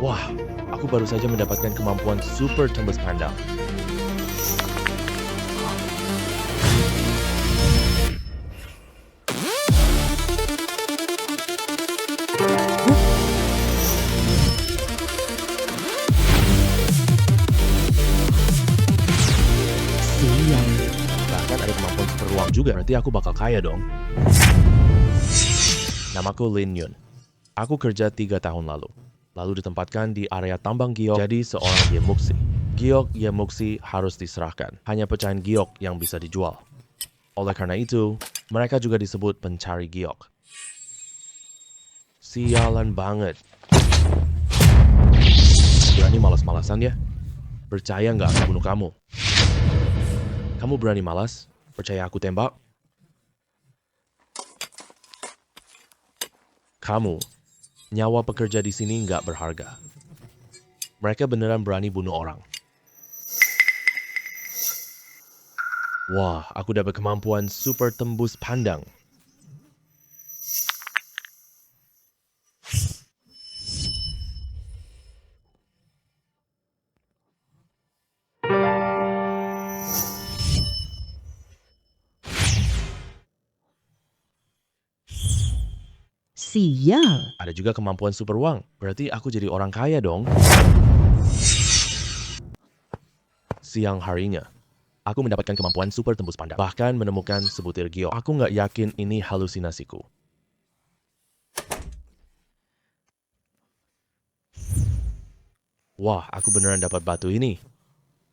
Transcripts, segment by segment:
Wah, aku baru saja mendapatkan kemampuan super tembus pandang. Siang. Bahkan ada kemampuan super ruang juga, berarti aku bakal kaya dong. Namaku Lin Yun. Aku kerja 3 tahun lalu ditempatkan di area tambang giok jadi seorang Yemuksi. Giok Yemuksi harus diserahkan, hanya pecahan giok yang bisa dijual. Oleh karena itu, mereka juga disebut pencari giok. Sialan banget. Berani malas-malasan ya? Percaya nggak aku bunuh kamu? Kamu berani malas? Percaya aku tembak? Kamu, nyawa pekerja di sini nggak berharga. Mereka beneran berani bunuh orang. Wah, aku dapat kemampuan super tembus pandang. Sial. Ada juga kemampuan super uang, berarti aku jadi orang kaya dong. Siang harinya, aku mendapatkan kemampuan super tembus pandang, bahkan menemukan sebutir giok. Aku nggak yakin ini halusinasiku. Wah, aku beneran dapat batu ini.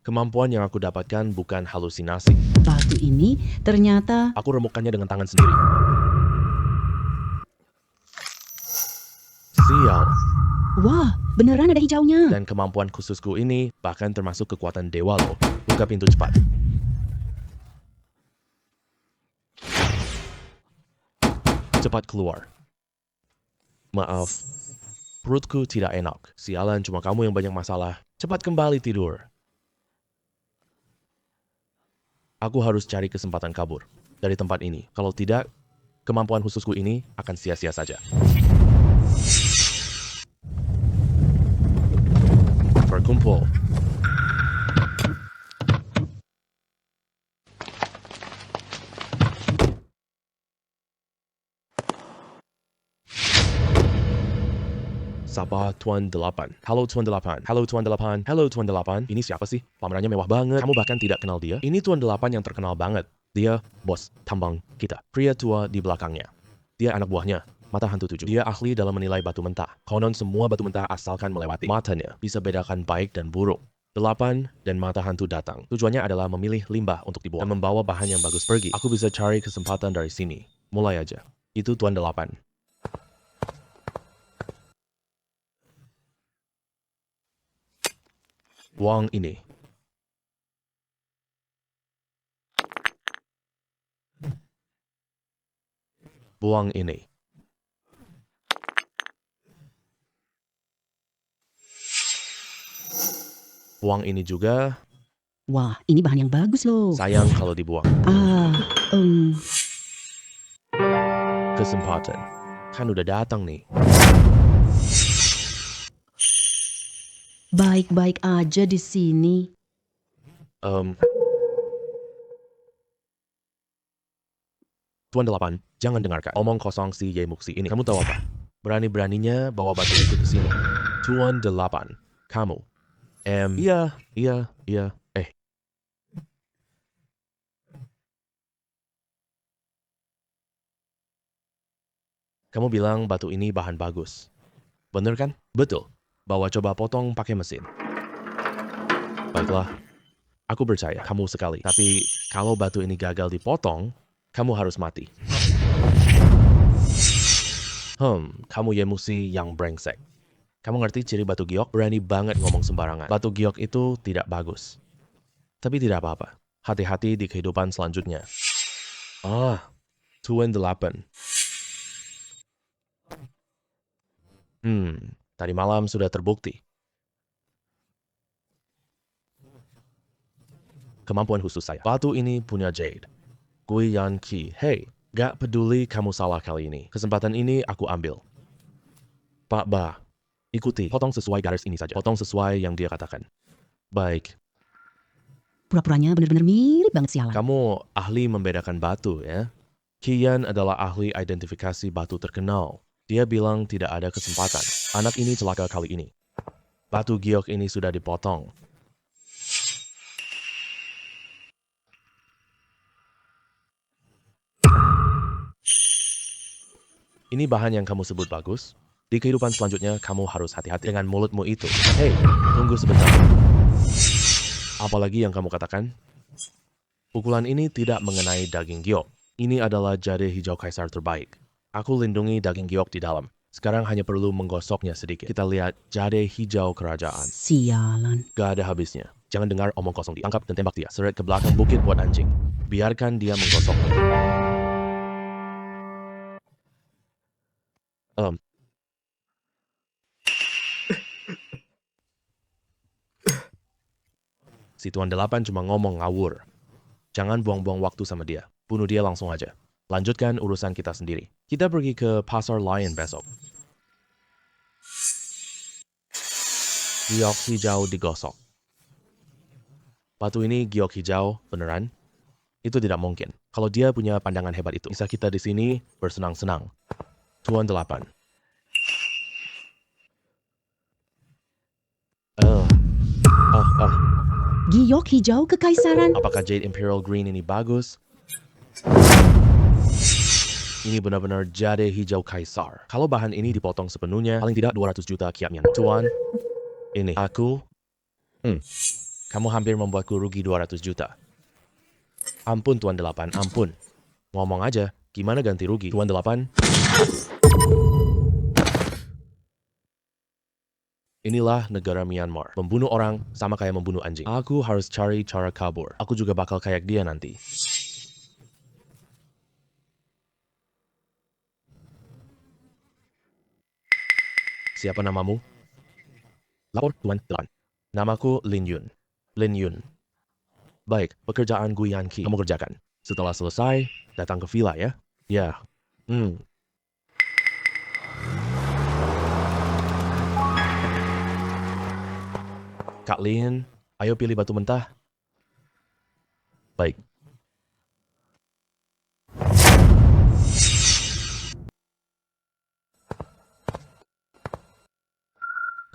Kemampuan yang aku dapatkan bukan halusinasi. Batu ini ternyata... Aku remukkannya dengan tangan sendiri. Sial. Wah, beneran ada hijaunya. Dan kemampuan khususku ini bahkan termasuk kekuatan dewa loh. Buka pintu cepat. Cepat keluar. Maaf, perutku tidak enak. Sialan, cuma kamu yang banyak masalah. Cepat kembali tidur. Aku harus cari kesempatan kabur dari tempat ini. Kalau tidak, kemampuan khususku ini akan sia-sia saja. Berkumpul. Sapa Tuan 8. Halo Tuan 8. Halo Tuan 8. Halo Tuan 8. Ini siapa sih? Pamerannya mewah banget. Kamu bahkan tidak kenal dia. Ini Tuan 8 yang terkenal banget. Dia bos tambang kita. Pria tua di belakangnya. Dia anak buahnya. Mata hantu 7. Dia ahli dalam menilai batu mentah. Konon semua batu mentah asalkan melewati matanya bisa bedakan baik dan buruk. 8 dan mata hantu datang. Tujuannya adalah memilih limbah untuk dibuang dan membawa bahan yang bagus pergi. Aku bisa cari kesempatan dari sini. Mulai aja. Itu Tuan 8. Uang ini. Buang ini. Buang ini juga. Wah, ini bahan yang bagus loh. Sayang kalau dibuang. Kesempatan. Kan udah datang nih. Baik-baik aja di sini. Tuan 8, jangan dengarkan omong kosong si Yemuksi ini. Kamu tahu apa? Berani-beraninya bawa batu itu ke sini. Tuan 8, kamu. Iya. Kamu bilang batu ini bahan bagus. Bener kan? Betul. Bawa coba potong pakai mesin. Baiklah. Aku percaya kamu sekali. Tapi kalau batu ini gagal dipotong, kamu harus mati. Kamu Yemuksi yang brengsek. Kamu ngerti ciri batu giok? Berani banget ngomong sembarangan. Batu giok itu tidak bagus. Tapi tidak apa-apa. Hati-hati di kehidupan selanjutnya. Tuan 8. Tadi malam sudah terbukti. Kemampuan khusus saya. Batu ini punya Jade. Guiyan Qi. Hey, gak peduli kamu salah kali ini. Kesempatan ini aku ambil. Pak Ba, Ikuti, potong sesuai garis ini saja. Potong sesuai yang dia katakan. Baik, Pura-puranya bener-bener mirip banget sialan. kamu ahli membedakan batu ya. Kian adalah ahli identifikasi batu terkenal. Dia bilang tidak ada kesempatan. Anak ini celaka kali ini. Batu giok ini sudah dipotong. Ini bahan yang kamu sebut bagus. Di kehidupan selanjutnya, kamu harus hati-hati dengan mulutmu itu. Hei, tunggu sebentar. Apalagi yang kamu katakan? Pukulan ini tidak mengenai daging giok. Ini adalah jade hijau kaisar terbaik. Aku lindungi daging giok di dalam. Sekarang hanya perlu menggosoknya sedikit. Kita lihat jade hijau kerajaan. Sialan. Gak ada habisnya. Jangan dengar omong kosong. Diangkap dan tembak dia. Seret ke belakang bukit buat anjing. Biarkan dia menggosoknya. Si Tuan Delapan cuma ngomong ngawur. Jangan buang-buang waktu sama dia. Bunuh dia langsung aja. Lanjutkan urusan kita sendiri. Kita pergi ke Pasar Lion besok. Giok hijau digosok. Batu ini giok hijau, beneran? Itu tidak mungkin. Kalau dia punya pandangan hebat itu, bisa kita di sini bersenang-senang. Tuan Delapan. Giok hijau kekaisaran. Apakah Jade Imperial Green ini bagus? Ini benar-benar jade hijau kaisar. Kalau bahan ini dipotong sepenuhnya, paling tidak 200 juta kiatnya. Tuan, ini aku. Kamu hampir membuatku rugi 200 juta. Ampun Tuan Delapan, ampun. Ngomong aja, gimana ganti rugi? Tuan Delapan. Inilah negara Myanmar. Membunuh orang sama kayak membunuh anjing. Aku harus cari cara kabur. Aku juga bakal kayak dia nanti. Siapa namamu? Lapor Tuan Delapan. Namaku Lin Yun. Lin Yun. Baik, pekerjaan Gu Yanqi kamu kerjakan. Setelah selesai, datang ke villa ya. Ya. Kak Lin, ayo pilih batu mentah. Baik.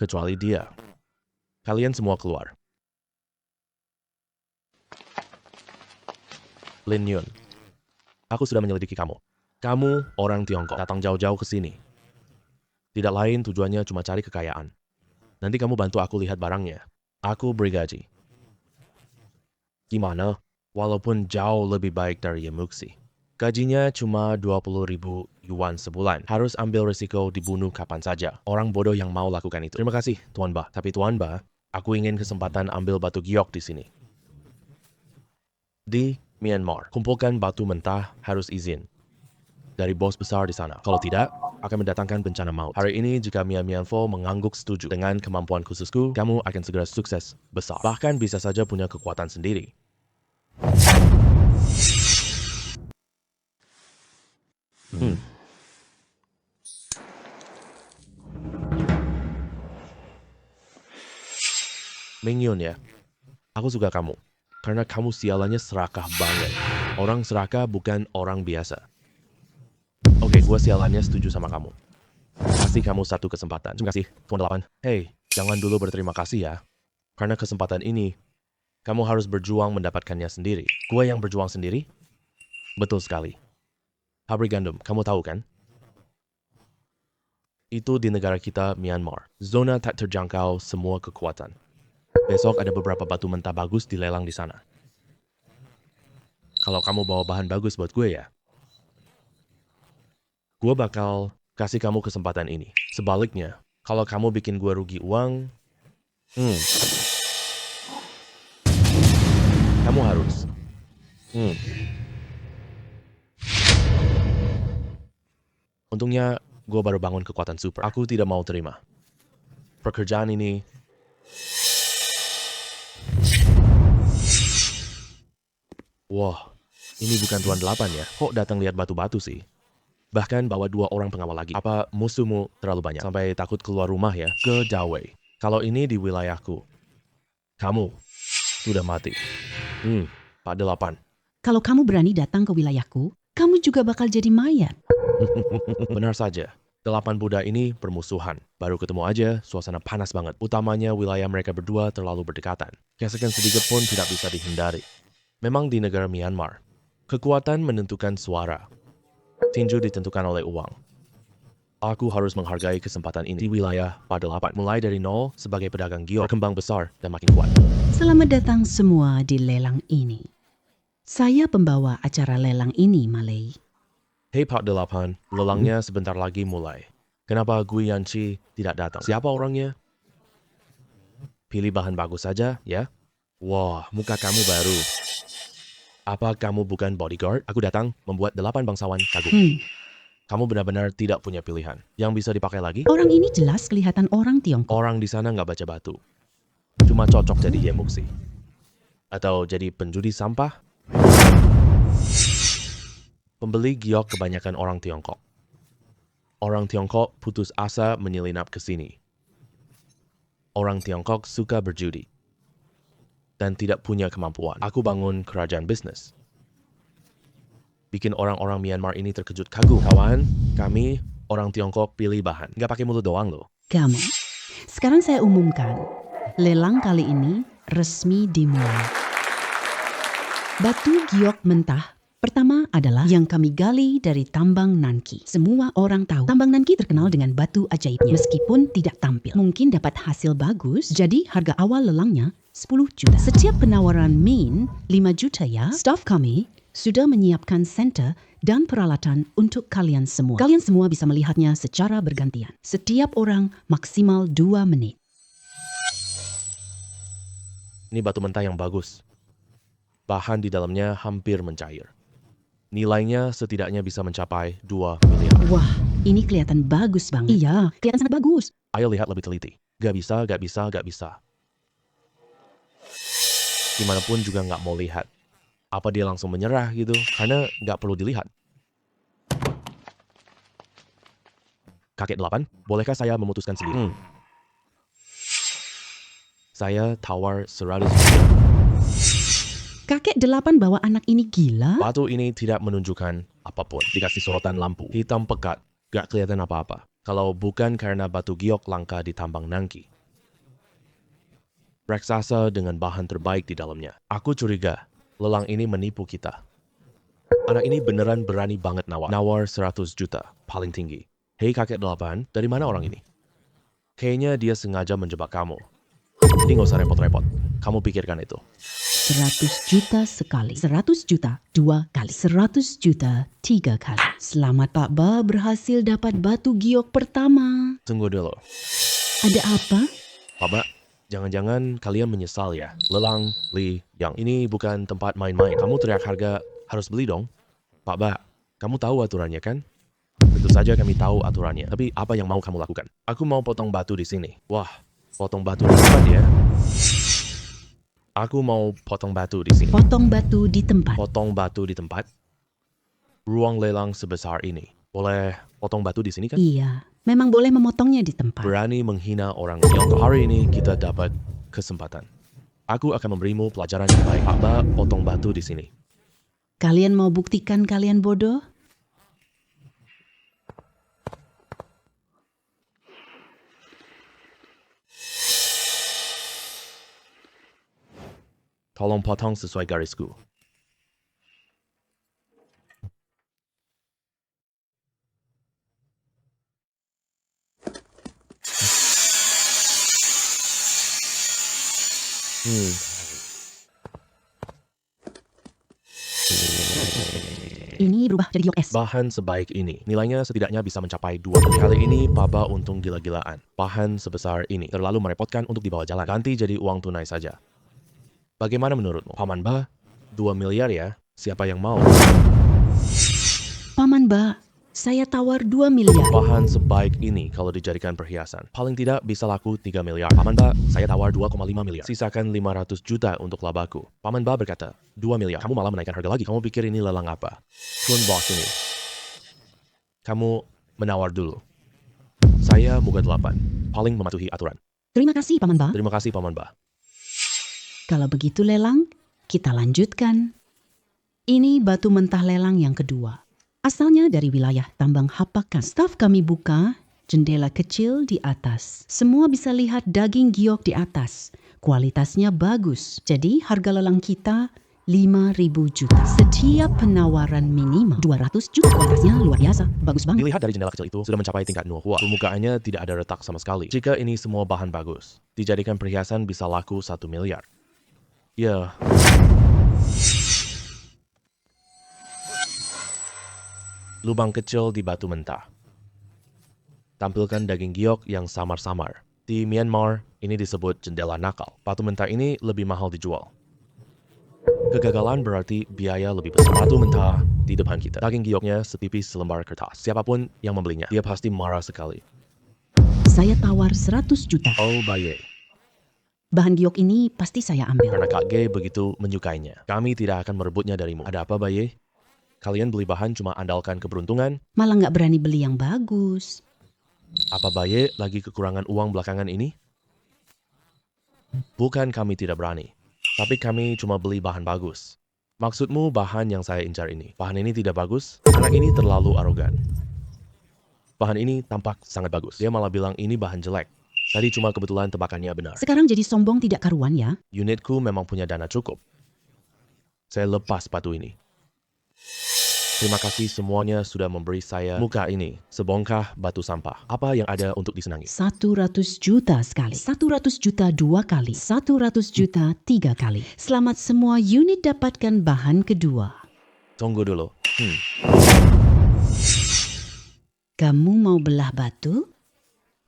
Kecuali dia. Kalian semua keluar. Lin Yun, aku sudah menyelidiki kamu. Kamu orang Tiongkok, datang jauh-jauh ke sini. Tidak lain tujuannya cuma cari kekayaan. Nanti kamu bantu aku lihat barangnya. Aku beri gaji. Gimana? Walaupun jauh lebih baik dari Yemuxi. Gajinya cuma 20.000 yuan sebulan. Harus ambil risiko dibunuh kapan saja. Orang bodoh yang mau lakukan itu. Terima kasih, Tuan Ba. Tapi Tuan Ba, aku ingin kesempatan ambil batu giok di sini. Di Myanmar, kumpulkan batu mentah harus izin dari bos besar di sana. Kalau tidak, akan mendatangkan bencana maut. Hari ini jika Mianfo mengangguk setuju dengan kemampuan khususku, kamu akan segera sukses besar. Bahkan bisa saja punya kekuatan sendiri. Mingyun ya, aku suka kamu. Karena kamu sialannya serakah banget. Orang serakah bukan orang biasa. Oke, gue sialannya setuju sama kamu. Kasih kamu satu kesempatan. Terima kasih, Tuan Delapan. Hei, jangan dulu berterima kasih ya. Karena kesempatan ini, kamu harus berjuang mendapatkannya sendiri. Gue yang berjuang sendiri? Betul sekali. Pabrik gandum, kamu tahu kan? Itu di negara kita, Myanmar. Zona tak terjangkau semua kekuatan. Besok ada beberapa batu mentah bagus dilelang di sana. Kalau kamu bawa bahan bagus buat gue ya, gue bakal kasih kamu kesempatan ini. Sebaliknya, kalau kamu bikin gue rugi uang, kamu harus. Untungnya, gue baru bangun kekuatan super. Aku tidak mau terima. Pekerjaan ini wah, ini bukan Tuan Delapan ya? Kok datang lihat batu-batu sih? Bahkan bawa 2 orang pengawal lagi. Apa musuhmu terlalu banyak sampai takut keluar rumah ya? Ke Dawei. Kalau ini di wilayahku, kamu sudah mati. Pak Delapan. Kalau kamu berani datang ke wilayahku, kamu juga bakal jadi mayat. Benar saja. 8 Buddha ini bermusuhan. Baru ketemu aja, suasana panas banget. Utamanya wilayah mereka berdua terlalu berdekatan. Gesekan sedikit pun tidak bisa dihindari. Memang di negara Myanmar, kekuatan menentukan suara. Tinju ditentukan oleh uang. Aku harus menghargai kesempatan ini di wilayah Pak Delapan. Mulai dari nol sebagai pedagang giok, berkembang besar dan makin kuat. Selamat datang semua di lelang ini. Saya pembawa acara lelang ini, Malay. Hei Pak Delapan, lelangnya sebentar lagi mulai. Kenapa Gui Yanchi tidak datang? Siapa orangnya? Pilih bahan bagus saja, ya? Wah, muka kamu baru. Apa kamu bukan bodyguard? Aku datang membuat 8 bangsawan kagum. Kamu benar-benar tidak punya pilihan. Yang bisa dipakai lagi? Orang ini jelas kelihatan orang Tiongkok. Orang di sana nggak baca batu. Cuma cocok jadi yemuksi. Atau jadi penjudi sampah? Pembeli giok kebanyakan orang Tiongkok. Orang Tiongkok putus asa menyelinap ke sini. Orang Tiongkok suka berjudi. Dan tidak punya kemampuan. Aku bangun kerajaan bisnis. Bikin orang-orang Myanmar ini terkejut kagum. Kawan, kami orang Tiongkok pilih bahan. Nggak pakai mulut doang loh. Kamu. Sekarang saya umumkan, lelang kali ini resmi dimulai. Batu giok mentah pertama adalah yang kami gali dari tambang Nanki. Semua orang tahu tambang Nanki terkenal dengan batu ajaibnya. Meskipun tidak tampil, mungkin dapat hasil bagus, jadi harga awal lelangnya 10 juta. Setiap penawaran min 5 juta ya. Staf kami sudah menyiapkan center dan peralatan untuk kalian semua. Kalian semua bisa melihatnya secara bergantian. Setiap orang maksimal 2 menit. Ini batu mentah yang bagus. Bahan di dalamnya hampir mencair. Nilainya setidaknya bisa mencapai 2 miliar. Wah, ini kelihatan bagus banget. Iya, kelihatan sangat bagus. Ayo lihat lebih teliti. Gak bisa, gak bisa, gak bisa. Dimanapun juga nggak mau lihat. Apa dia langsung menyerah gitu? Karena nggak perlu dilihat. Kakek 8, bolehkah saya memutuskan sendiri? Saya tawar 100 juta. Kakek 8 bawa anak ini gila. Batu ini tidak menunjukkan apapun. Dikasih sorotan lampu. Hitam pekat. Gak kelihatan apa-apa. Kalau bukan karena batu giok langka di tambang Nanki. Raksasa dengan bahan terbaik di dalamnya. Aku curiga, lelang ini menipu kita. Anak ini beneran berani banget nawar 100 juta, paling tinggi. Hei kakek 8, dari mana orang ini? Kayaknya dia sengaja menjebak kamu. Ini nggak usah repot-repot. Kamu pikirkan itu. 100 juta sekali, 100 juta 2 kali, 100 juta 3 kali. Selamat Pak Ba berhasil dapat batu giok pertama. Tunggu dulu. Ada apa? Pak Ba, jangan-jangan kalian menyesal ya. Lelang, Li, Yang. Ini bukan tempat main-main. Kamu teriak harga, harus beli dong. Pak Ba, kamu tahu aturannya kan? Tentu saja kami tahu aturannya. Tapi apa yang mau kamu lakukan? Aku mau potong batu di sini. Wah, potong batu di tempat ya? Aku mau potong batu di sini. Potong batu di tempat. Potong batu di tempat? Ruang lelang sebesar ini. Boleh potong batu di sini kan? Iya, memang boleh memotongnya di tempat. Berani menghina orang Tiongkok. Hari ini kita dapat kesempatan. Aku akan memberimu pelajaran yang baik. Pak Ba, potong batu di sini. Kalian mau buktikan kalian bodoh? Tolong potong sesuai garisku. Ini berubah jadi giok es. Bahan sebaik ini, nilainya setidaknya bisa mencapai 2 miliar. Kali ini Papa untung gila-gilaan. Bahan sebesar ini terlalu merepotkan untuk dibawa jalan. Ganti jadi uang tunai saja. Bagaimana menurutmu? Paman Ba, 2 miliar ya? Siapa yang mau? Paman Ba, saya tawar 2 miliar. Bahan sebaik ini kalau dijadikan perhiasan, paling tidak bisa laku 3 miliar. Paman Ba, saya tawar 2,5 miliar. Sisakan 500 juta untuk labaku. Paman Ba berkata, 2 miliar. Kamu malah menaikkan harga lagi. Kamu pikir ini lelang apa? Tuan bos ini. Kamu menawar dulu. Saya Muga 8, paling mematuhi aturan. Terima kasih, Paman Ba. Terima kasih, Paman Ba. Kalau begitu lelang, kita lanjutkan. Ini batu mentah lelang yang kedua. Asalnya dari wilayah tambang Hapakan. Staf kami buka, jendela kecil di atas. Semua bisa lihat daging giok di atas. Kualitasnya bagus. Jadi harga lelang kita 5.000 juta. Setiap penawaran minimal 200 juta. Kualitasnya luar biasa. Bagus banget. Dilihat dari jendela kecil itu sudah mencapai tingkat Nuhua. Permukaannya tidak ada retak sama sekali. Jika ini semua bahan bagus, dijadikan perhiasan bisa laku 1 miliar. Ya, lubang kecil di batu mentah. Tampilkan daging giok yang samar-samar. Di Myanmar, ini disebut jendela nakal. Batu mentah ini lebih mahal dijual. Kegagalan berarti biaya lebih besar. Batu mentah di depan kita. Daging gioknya setipis selembar kertas. Siapapun yang membelinya, dia pasti marah sekali. Saya tawar 100 juta. Oh, baye. Bahan giok ini pasti saya ambil. Karena Kak G begitu menyukainya. Kami tidak akan merebutnya darimu. Ada apa, baye? Kalian beli bahan cuma andalkan keberuntungan? Malah nggak berani beli yang bagus. Apa baye lagi kekurangan uang belakangan ini? Bukan kami tidak berani, tapi kami cuma beli bahan bagus. Maksudmu bahan yang saya incar ini? Bahan ini tidak bagus? Anak ini terlalu arogan. Bahan ini tampak sangat bagus. Dia malah bilang ini bahan jelek. Tadi cuma kebetulan tebakannya benar. Sekarang jadi sombong tidak karuan ya. Unitku memang punya dana cukup. Saya lepas batu ini. Terima kasih semuanya sudah memberi saya muka ini, sebongkah batu sampah. Apa yang ada untuk disenangi? 100 juta sekali. 100 juta 2 kali. 100 juta 3 kali. Selamat semua unit dapatkan bahan kedua. Tunggu dulu. Kamu mau belah batu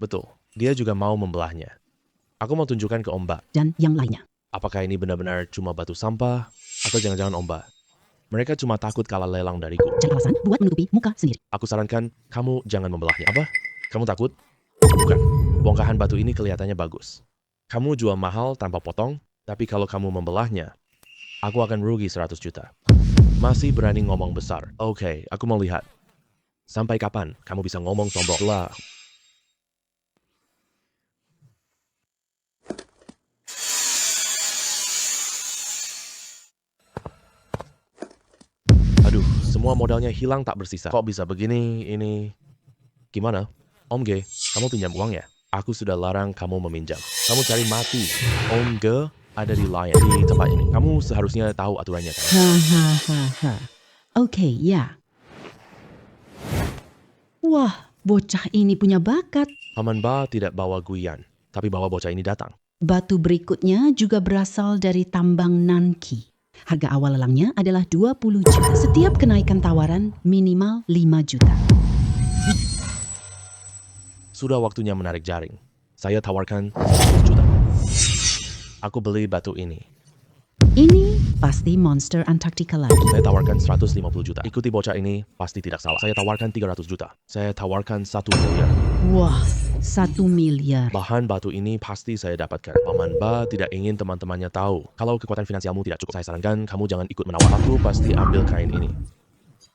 Betul, dia juga mau membelahnya. Aku mau tunjukkan ke Om Ba, dan yang lainnya. apakah ini benar-benar cuma batu sampah, atau jangan-jangan Om Ba. Mereka cuma takut kalah lelang dariku. Cari alasan buat menutupi muka sendiri. Aku sarankan kamu jangan membelahnya. Apa? Kamu takut? Bukan. Bongkahan batu ini kelihatannya bagus. Kamu jual mahal tanpa potong, tapi kalau kamu membelahnya, aku akan rugi 100 juta. Masih berani ngomong besar. Oke, aku mau lihat. Sampai kapan kamu bisa ngomong sombong? Lah. Aduh, semua modalnya hilang tak bersisa. Kok bisa begini, ini... Gimana? Om G, kamu pinjam uang ya? Aku sudah larang kamu meminjam. Kamu cari mati. Om G ada di Lion, di tempat ini. Kamu seharusnya tahu aturannya kan? Hahaha. Oke, ya. Wah, bocah ini punya bakat. Paman Ba tidak bawa guyan, tapi bawa bocah ini datang. Batu berikutnya juga berasal dari tambang Nanki. Harga awal lelangnya adalah 20 juta. Setiap kenaikan tawaran minimal 5 juta. Sudah waktunya menarik jaring. Saya tawarkan 100 juta. Aku beli batu ini. Ini pasti monster Antartika lagi. Saya tawarkan 150 juta. Ikuti bocah ini, pasti tidak salah. Saya tawarkan 300 juta. Saya tawarkan 1 miliar. Wah, 1 miliar. Bahan batu ini pasti saya dapatkan. Paman Ba tidak ingin teman-temannya tahu. Kalau kekuatan finansialmu tidak cukup, saya sarankan kamu jangan ikut menawar. Aku pasti ambil kain ini.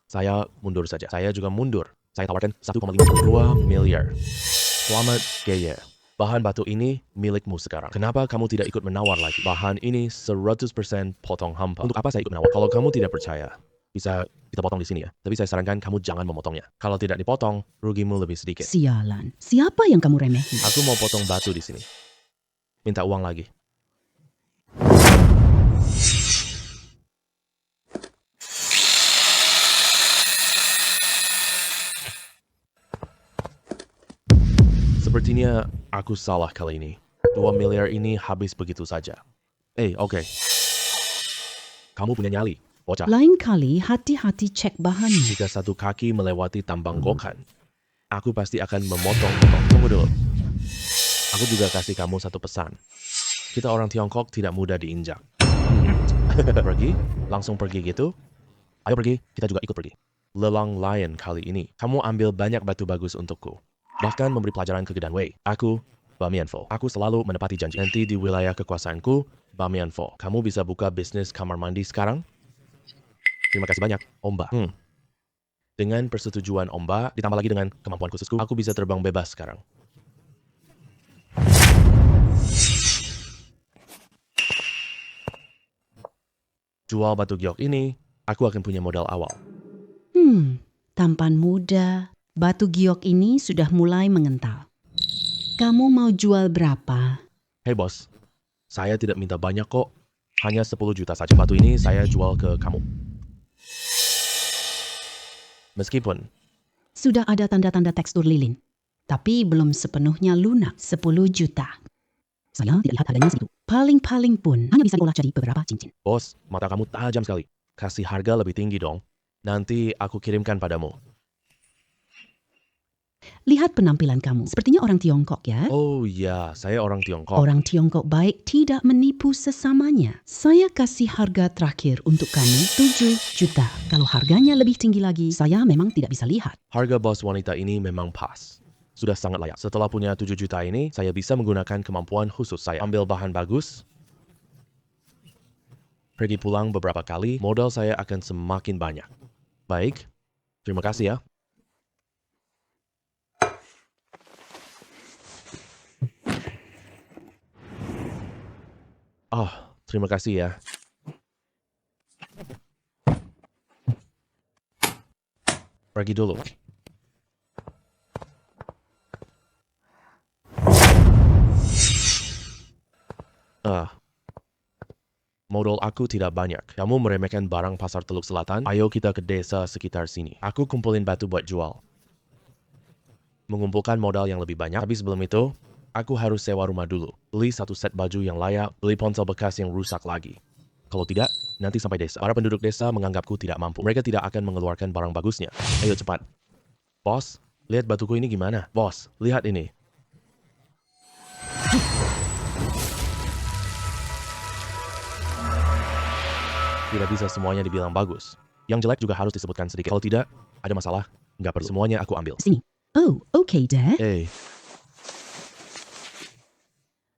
Saya mundur saja. Saya juga mundur. Saya tawarkan 1,52 miliar. Selamat, Gaya. Bahan batu ini milikmu sekarang. Kenapa kamu tidak ikut menawar lagi? Bahan ini 100% potong hampa. Untuk apa saya ikut menawar? Kalau kamu tidak percaya, bisa kita potong di sini ya. Tapi saya sarankan kamu jangan memotongnya. Kalau tidak dipotong, rugimu lebih sedikit. Sialan. Siapa yang kamu remehin? Aku mau potong batu di sini. Minta uang lagi. Sepertinya aku salah kali ini. 2 miliar ini habis begitu saja. Oke. Kamu punya nyali, bocah. Lain kali hati-hati cek bahannya. Jika satu kaki melewati tambang gokan, aku pasti akan memotong. Tunggu dulu. Aku juga kasih kamu satu pesan. Kita orang Tiongkok tidak mudah diinjak. Pergi? Langsung pergi gitu? Ayo pergi, kita juga ikut pergi. Lelang Lion kali ini. Kamu ambil banyak batu bagus untukku. Bahkan memberi pelajaran ke Gedan Wei. Aku, Bamianfo. Aku selalu menepati janji. Nanti di wilayah kekuasaanku, Bamianfo. Kamu bisa buka bisnis kamar mandi sekarang? Terima kasih banyak, Om Ba. Dengan persetujuan ombak, ditambah lagi dengan kemampuan khususku, aku bisa terbang bebas sekarang. Jual batu giok ini, aku akan punya modal awal. Tampan muda, batu giok ini sudah mulai mengental. Kamu mau jual berapa? Hei bos, saya tidak minta banyak kok. Hanya 10 juta saja. Batu ini saya jual ke kamu. Meskipun, Sudah ada tanda-tanda tekstur lilin, tapi belum sepenuhnya lunak. 10 juta. Saya tidak lihat harganya segitu. Paling-paling pun hanya bisa diolah jadi beberapa cincin. bos, mata kamu tajam sekali. Kasih harga lebih tinggi dong. Nanti aku kirimkan padamu. Lihat penampilan kamu, sepertinya orang Tiongkok ya. Oh iya, saya orang Tiongkok. Orang Tiongkok baik tidak menipu sesamanya. Saya kasih harga terakhir untuk kamu 7 juta. Kalau harganya lebih tinggi lagi, saya memang tidak bisa lihat. Harga bos wanita ini memang pas. Sudah sangat layak. Setelah punya 7 juta ini, saya bisa menggunakan kemampuan khusus saya. Ambil bahan bagus, pergi pulang beberapa kali, modal saya akan semakin banyak. Baik, terima kasih ya. Terima kasih ya. Pergi dulu. Modal aku tidak banyak. Kamu meremehkan barang pasar Teluk Selatan? Ayo kita ke desa sekitar sini. Aku kumpulin batu buat jual. Mengumpulkan modal yang lebih banyak. Tapi sebelum itu, aku harus sewa rumah dulu. Beli satu set baju yang layak, beli ponsel bekas yang rusak lagi. Kalau tidak, nanti sampai desa. Para penduduk desa menganggapku tidak mampu. Mereka tidak akan mengeluarkan barang bagusnya. Ayo cepat. Bos, lihat batuku ini gimana? Bos, lihat ini. Tidak bisa semuanya dibilang bagus. Yang jelek juga harus disebutkan sedikit. Kalau tidak, ada masalah. Nggak perlu. Semuanya aku ambil. Sini. Oh, oke deh.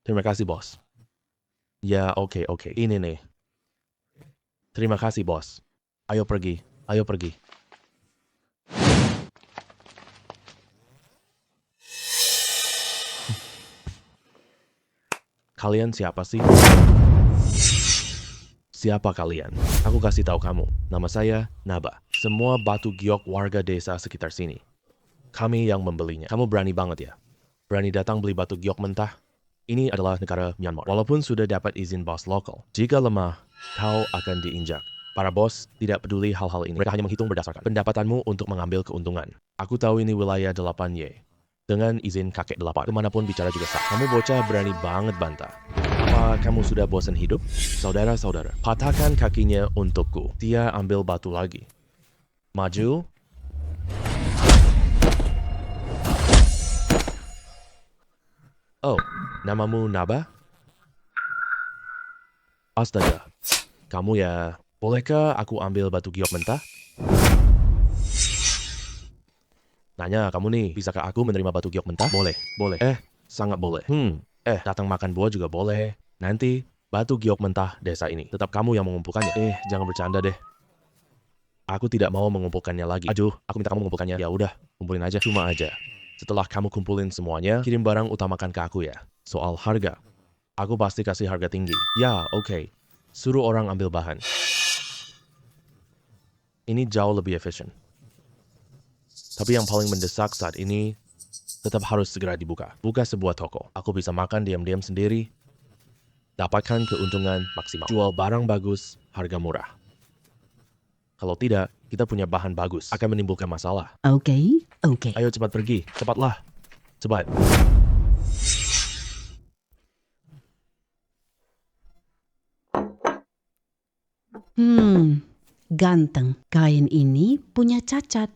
Terima kasih, bos. Ya, oke. Ini nih. Terima kasih, bos. Ayo pergi. Kalian siapa sih? Siapa kalian? Aku kasih tahu kamu. Nama saya Naba. Semua batu giok warga desa sekitar sini. Kami yang membelinya. Kamu berani banget ya? Berani datang beli batu giok mentah? Ini adalah negara Myanmar. Walaupun sudah dapat izin bos lokal, jika lemah, kau akan diinjak. Para bos tidak peduli hal-hal ini. Mereka hanya menghitung berdasarkan pendapatanmu untuk mengambil keuntungan. Aku tahu ini wilayah 8Y. Dengan izin kakek 8, kemanapun bicara juga sah. Kamu bocah berani banget bantah. Apa kamu sudah bosan hidup? Saudara-saudara, patahkan kakinya untukku. Dia ambil batu lagi. Maju. Oh, namamu Naba? Astaga, kamu ya. Bolehkah aku ambil batu giok mentah? Nanya, kamu nih, bisakah aku menerima batu giok mentah? Boleh. Sangat boleh. Datang makan buah juga boleh. Nanti, batu giok mentah desa ini. Tetap kamu yang mengumpulkannya. Jangan bercanda deh. Aku tidak mau mengumpulkannya lagi. Aduh, aku minta kamu mengumpulkannya. Ya udah, kumpulin aja. Cuma aja. Setelah kamu kumpulin semuanya, kirim barang utamakan ke aku ya. Soal harga, aku pasti kasih harga tinggi. Ya, oke. Suruh orang ambil bahan. Ini jauh lebih efisien. Tapi yang paling mendesak saat ini tetap harus segera dibuka. Buka sebuah toko. Aku bisa makan diam-diam sendiri. Dapatkan keuntungan maksimal. Jual barang bagus, harga murah. Kalau tidak, kita punya bahan bagus. Akan menimbulkan masalah. Oke. Ayo cepat pergi. Cepatlah. Cepat. Ganteng. Kain ini punya cacat.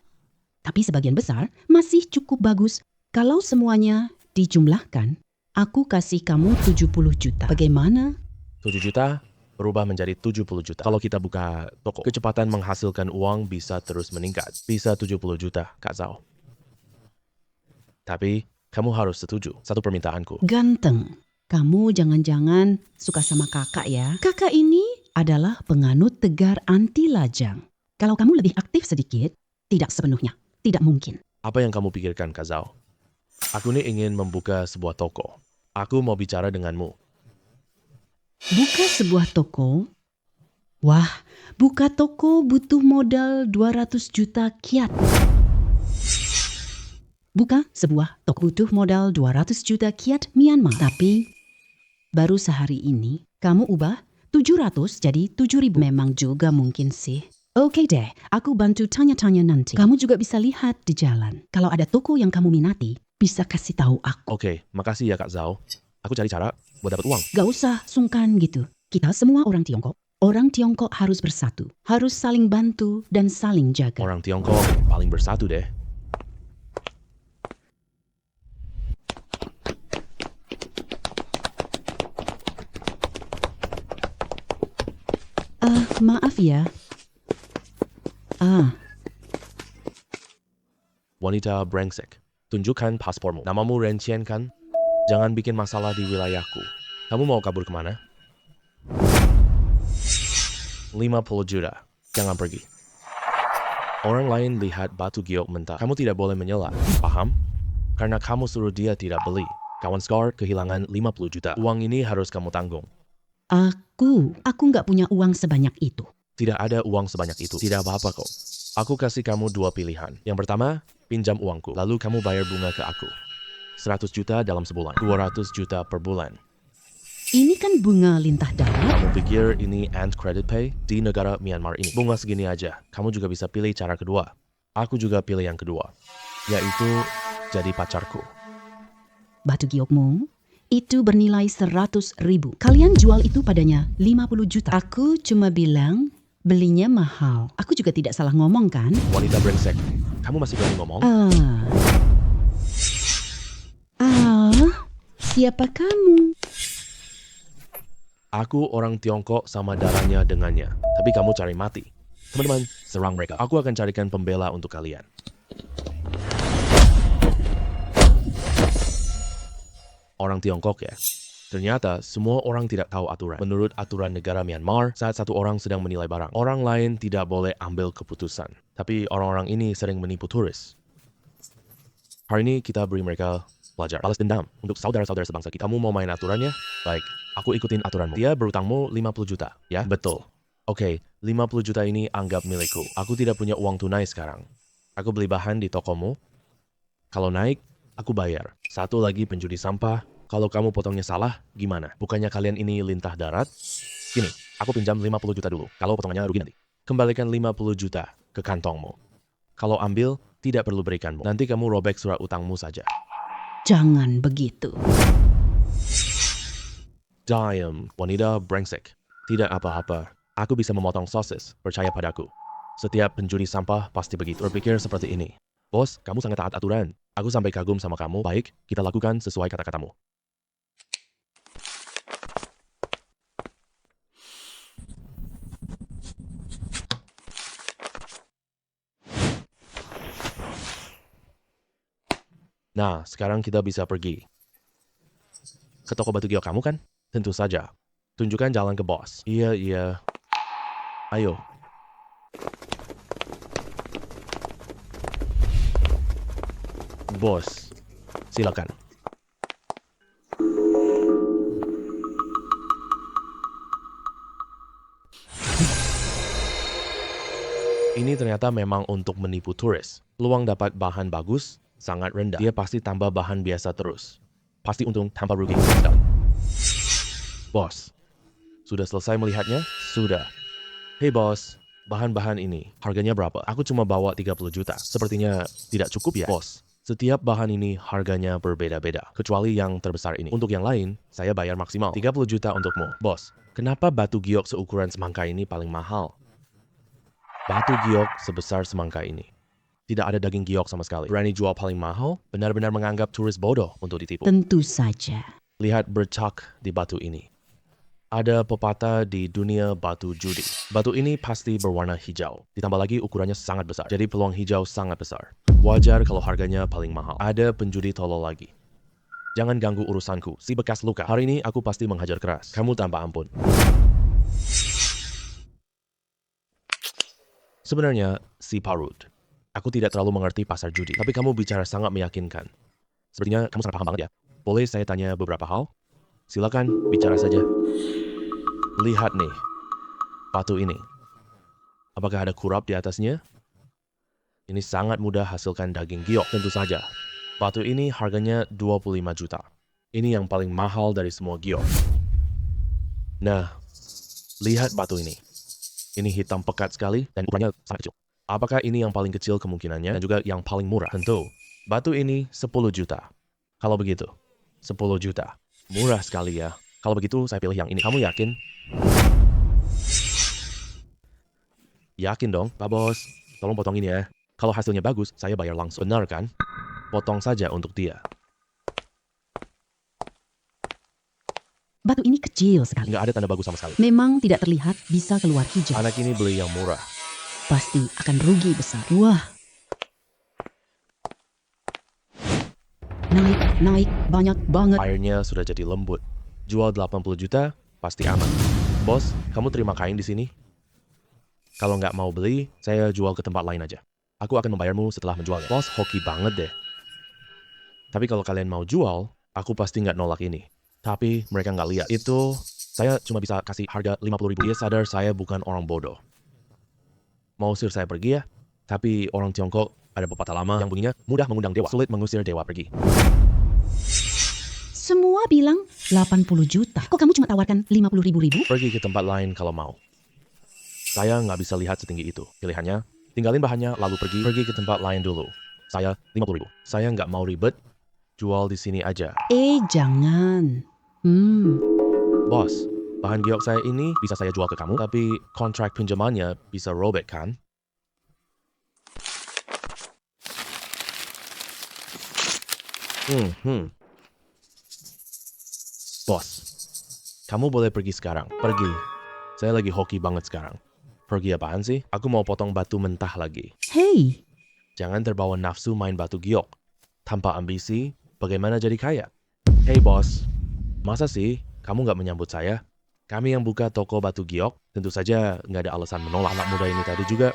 Tapi sebagian besar masih cukup bagus. Kalau semuanya dijumlahkan, aku kasih kamu 70 juta. Bagaimana? 7 juta berubah menjadi 70 juta. Kalau kita buka toko, kecepatan menghasilkan uang bisa terus meningkat. Bisa 70 juta, Kak Zhao. Tapi, kamu harus setuju. Satu permintaanku. Ganteng. Kamu jangan-jangan suka sama kakak ya. Kakak ini adalah penganut tegar anti lajang. Kalau kamu lebih aktif sedikit, Tidak sepenuhnya. Tidak mungkin. Apa yang kamu pikirkan, Kak Zhao? Aku ini ingin membuka sebuah toko. Aku mau bicara denganmu. Buka sebuah toko? Wah, buka toko butuh modal 200 juta kyat. Buka sebuah toko butuh modal 200 juta kyat Myanmar. Tapi baru sehari ini kamu ubah 700 jadi 7.000. Memang juga mungkin sih. Oke deh, aku bantu tanya-tanya nanti. Kamu juga bisa lihat di jalan. Kalau ada toko yang kamu minati, bisa kasih tahu aku. Oke, makasih ya Kak Zhao. Aku cari cara buat dapat uang. Gak usah sungkan gitu. Kita semua orang Tiongkok. Orang Tiongkok harus bersatu. Harus saling bantu dan saling jaga. Orang Tiongkok paling bersatu deh. Maaf ya. Wanita brengsek, tunjukkan paspormu. Namamu Ren Qian kan? Jangan bikin masalah di wilayahku. Kamu mau kabur kemana? 50 juta. Jangan pergi. Orang lain lihat batu giok mentah. Kamu tidak boleh menyela. Paham? Karena kamu suruh dia tidak beli. Kawan Scar kehilangan 50 juta. Uang ini harus kamu tanggung. Aku nggak punya uang sebanyak itu. Tidak ada uang sebanyak itu. Tidak apa-apa kok. Aku kasih kamu dua pilihan. Yang pertama, pinjam uangku. Lalu kamu bayar bunga ke aku. 100 juta dalam sebulan. 200 juta per bulan. Ini kan bunga lintah darat. Kamu pikir ini Ant Credit Pay di negara Myanmar ini? Bunga segini aja. Kamu juga bisa pilih cara kedua. Aku juga pilih yang kedua. Yaitu jadi pacarku. Batu giokmu itu bernilai 100.000. Kalian jual itu padanya 50 juta. Aku cuma bilang belinya mahal. Aku juga tidak salah ngomong kan? Wanita brengsek, kamu masih berani ngomong? Siapa kamu? Aku orang Tiongkok sama darahnya dengannya. Tapi kamu cari mati. Teman-teman, serang mereka. Aku akan carikan pembela untuk kalian. Orang Tiongkok ya. Ternyata semua orang tidak tahu aturan. Menurut aturan negara Myanmar, saat satu orang sedang menilai barang, orang lain tidak boleh ambil keputusan. Tapi orang-orang ini sering menipu turis. Hari ini kita beri mereka pelajar. Balas dendam untuk saudara-saudara sebangsa kita. Kamu mau main aturannya? Baik, aku ikutin aturanmu. Dia berutangmu 50 juta, ya? Betul. Oke, 50 juta ini anggap milikku. Aku tidak punya uang tunai sekarang. Aku beli bahan di tokomu. Kalau naik, aku bayar. Satu lagi penjudi sampah. Kalau kamu potongnya salah, gimana? Bukannya kalian ini lintah darat? Gini, aku pinjam 50 juta dulu. Kalau potongannya rugi nanti. Kembalikan 50 juta ke kantongmu. Kalau ambil, tidak perlu berikanmu. Nanti kamu robek surat utangmu saja. Jangan begitu. Diam, wanita brengsek. Tidak apa-apa. Aku bisa memotong sosis. Percaya padaku. Setiap penjudi sampah pasti begitu. Berpikir seperti ini. Bos, kamu sangat taat aturan. Aku sampai kagum sama kamu. Baik, kita lakukan sesuai kata-katamu. Nah, sekarang kita bisa pergi. Ke toko batu giok kamu kan? Tentu saja. Tunjukkan jalan ke bos. Iya. Ayo. Bos, silakan. Ini ternyata memang untuk menipu turis. Peluang dapat bahan bagus sangat rendah. Dia pasti tambah bahan biasa terus. Pasti untung tanpa rugi sekali. Bos, sudah selesai melihatnya? Sudah. Hei bos, bahan-bahan ini harganya berapa? Aku cuma bawa 30 juta. Sepertinya tidak cukup ya, bos. Setiap bahan ini harganya berbeda-beda, kecuali yang terbesar ini. Untuk yang lain, saya bayar maksimal 30 juta untukmu. Bos, kenapa batu giok seukuran semangka ini paling mahal? Batu giok sebesar semangka ini. Tidak ada daging giok sama sekali. Berani jual paling mahal, benar-benar menganggap turis bodoh untuk ditipu. Tentu saja. Lihat bercak di batu ini. Ada pepatah di dunia batu judi. Batu ini pasti berwarna hijau. Ditambah lagi ukurannya sangat besar. Jadi peluang hijau sangat besar. Wajar kalau harganya paling mahal. Ada penjudi tolol lagi. Jangan ganggu urusanku, si bekas luka. Hari ini aku pasti menghajar keras. Kamu tanpa ampun. Sebenarnya, si Parut. Aku tidak terlalu mengerti pasar judi, tapi kamu bicara sangat meyakinkan. Sepertinya kamu sangat paham banget ya. Boleh saya tanya beberapa hal? Silakan, bicara saja. Lihat nih, batu ini. Apakah ada kurap di atasnya? Ini sangat mudah hasilkan daging giok, tentu saja. Batu ini harganya 25 juta. Ini yang paling mahal dari semua giok. Nah, lihat batu ini. Ini hitam pekat sekali dan ukurannya sangat kecil. Apakah ini yang paling kecil kemungkinannya dan juga yang paling murah? Tentu. Batu ini 10 juta. Kalau begitu, 10 juta. Murah sekali ya. Kalau begitu, saya pilih yang ini. Kamu yakin? Yakin dong, Pak Bos. Tolong potong ini ya. Kalau hasilnya bagus, saya bayar langsung. Benar kan? Potong saja untuk dia. Batu ini kecil sekali. Nggak ada tanda bagus sama sekali. Memang tidak terlihat bisa keluar hijau. Anak ini beli yang murah. Pasti akan rugi besar. Wah. Naik, banyak banget. Airnya sudah jadi lembut. Jual 80 juta, pasti aman. Bos, kamu terima kain di sini? Kalau nggak mau beli, saya jual ke tempat lain aja. Aku akan membayarmu setelah menjualnya. Bos, hoki banget deh. Tapi kalau kalian mau jual, aku pasti nggak nolak ini. Tapi mereka nggak lihat. Itu, saya cuma bisa kasih harga 50 ribu. Dia sadar saya bukan orang bodoh. Mau usir saya pergi ya? Tapi orang Tiongkok ada pepatah lama yang bunyinya mudah mengundang dewa, sulit mengusir dewa pergi. Semua bilang 80 juta. Kok kamu cuma tawarkan 50 ribu? Pergi ke tempat lain kalau mau. Saya nggak bisa lihat setinggi itu. Pilihannya, tinggalin bahannya lalu pergi ke tempat lain dulu. Saya 50 ribu. Saya nggak mau ribet. Jual di sini aja. Jangan. Bos, bahan giok saya ini bisa saya jual ke kamu, tapi kontrak pinjamannya bisa robek kan? Bos, kamu boleh pergi sekarang. Pergi. Saya lagi hoki banget sekarang. Pergi apaan sih? Aku mau potong batu mentah lagi. Hei, Jangan terbawa nafsu main batu giok. Tanpa ambisi, bagaimana jadi kaya? Hey bos, masa sih kamu nggak menyambut saya? Kami yang buka toko batu giok, tentu saja nggak ada alasan menolak. Anak muda ini tadi juga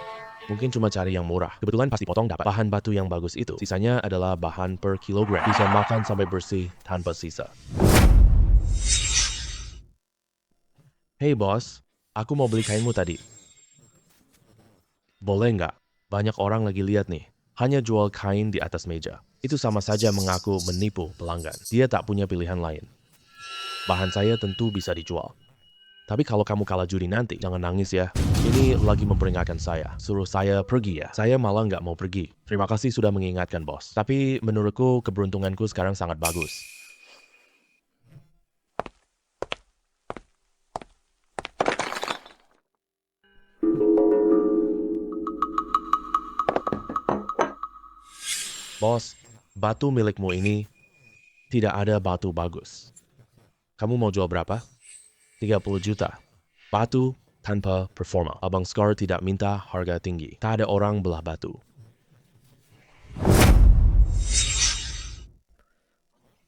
mungkin cuma cari yang murah. Kebetulan pasti potong dapat bahan batu yang bagus itu. Sisanya adalah bahan per kilogram. Bisa makan sampai bersih tanpa sisa. Hey bos, aku mau beli kainmu tadi. Boleh nggak? Banyak orang lagi lihat nih. Hanya jual kain di atas meja. Itu sama saja mengaku menipu pelanggan. Dia tak punya pilihan lain. Bahan saya tentu bisa dijual. Tapi kalau kamu kalah judi nanti, jangan nangis ya. Ini lagi memperingatkan saya. Suruh saya pergi ya. Saya malah nggak mau pergi. Terima kasih sudah mengingatkan bos. Tapi menurutku keberuntunganku sekarang sangat bagus. Bos, batu milikmu ini tidak ada batu bagus. Kamu mau jual berapa? 30 juta. Batu tanpa performa. Abang Scar tidak minta harga tinggi. Tak ada orang belah batu.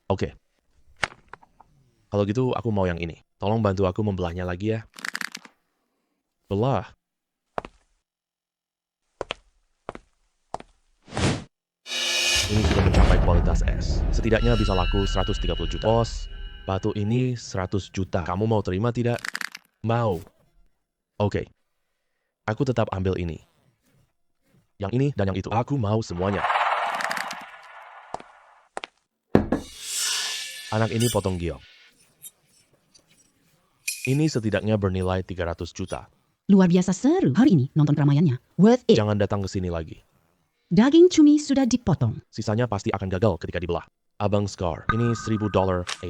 Oke. Kalau gitu aku mau yang ini. Tolong bantu aku membelahnya lagi ya. Belah. Ini sudah mencapai kualitas S. Setidaknya bisa laku 130 juta. Bos, batu ini 100 juta. Kamu mau terima tidak? Mau. Oke. Aku tetap ambil ini. Yang ini dan yang itu. Aku mau semuanya. Anak ini potong giok. Ini setidaknya bernilai 300 juta. luar biasa seru. Hari ini nonton keramaiannya. Worth it. Jangan datang ke sini lagi. Daging cumi sudah dipotong. Sisanya pasti akan gagal ketika dibelah. Abang Scar, ini $1,000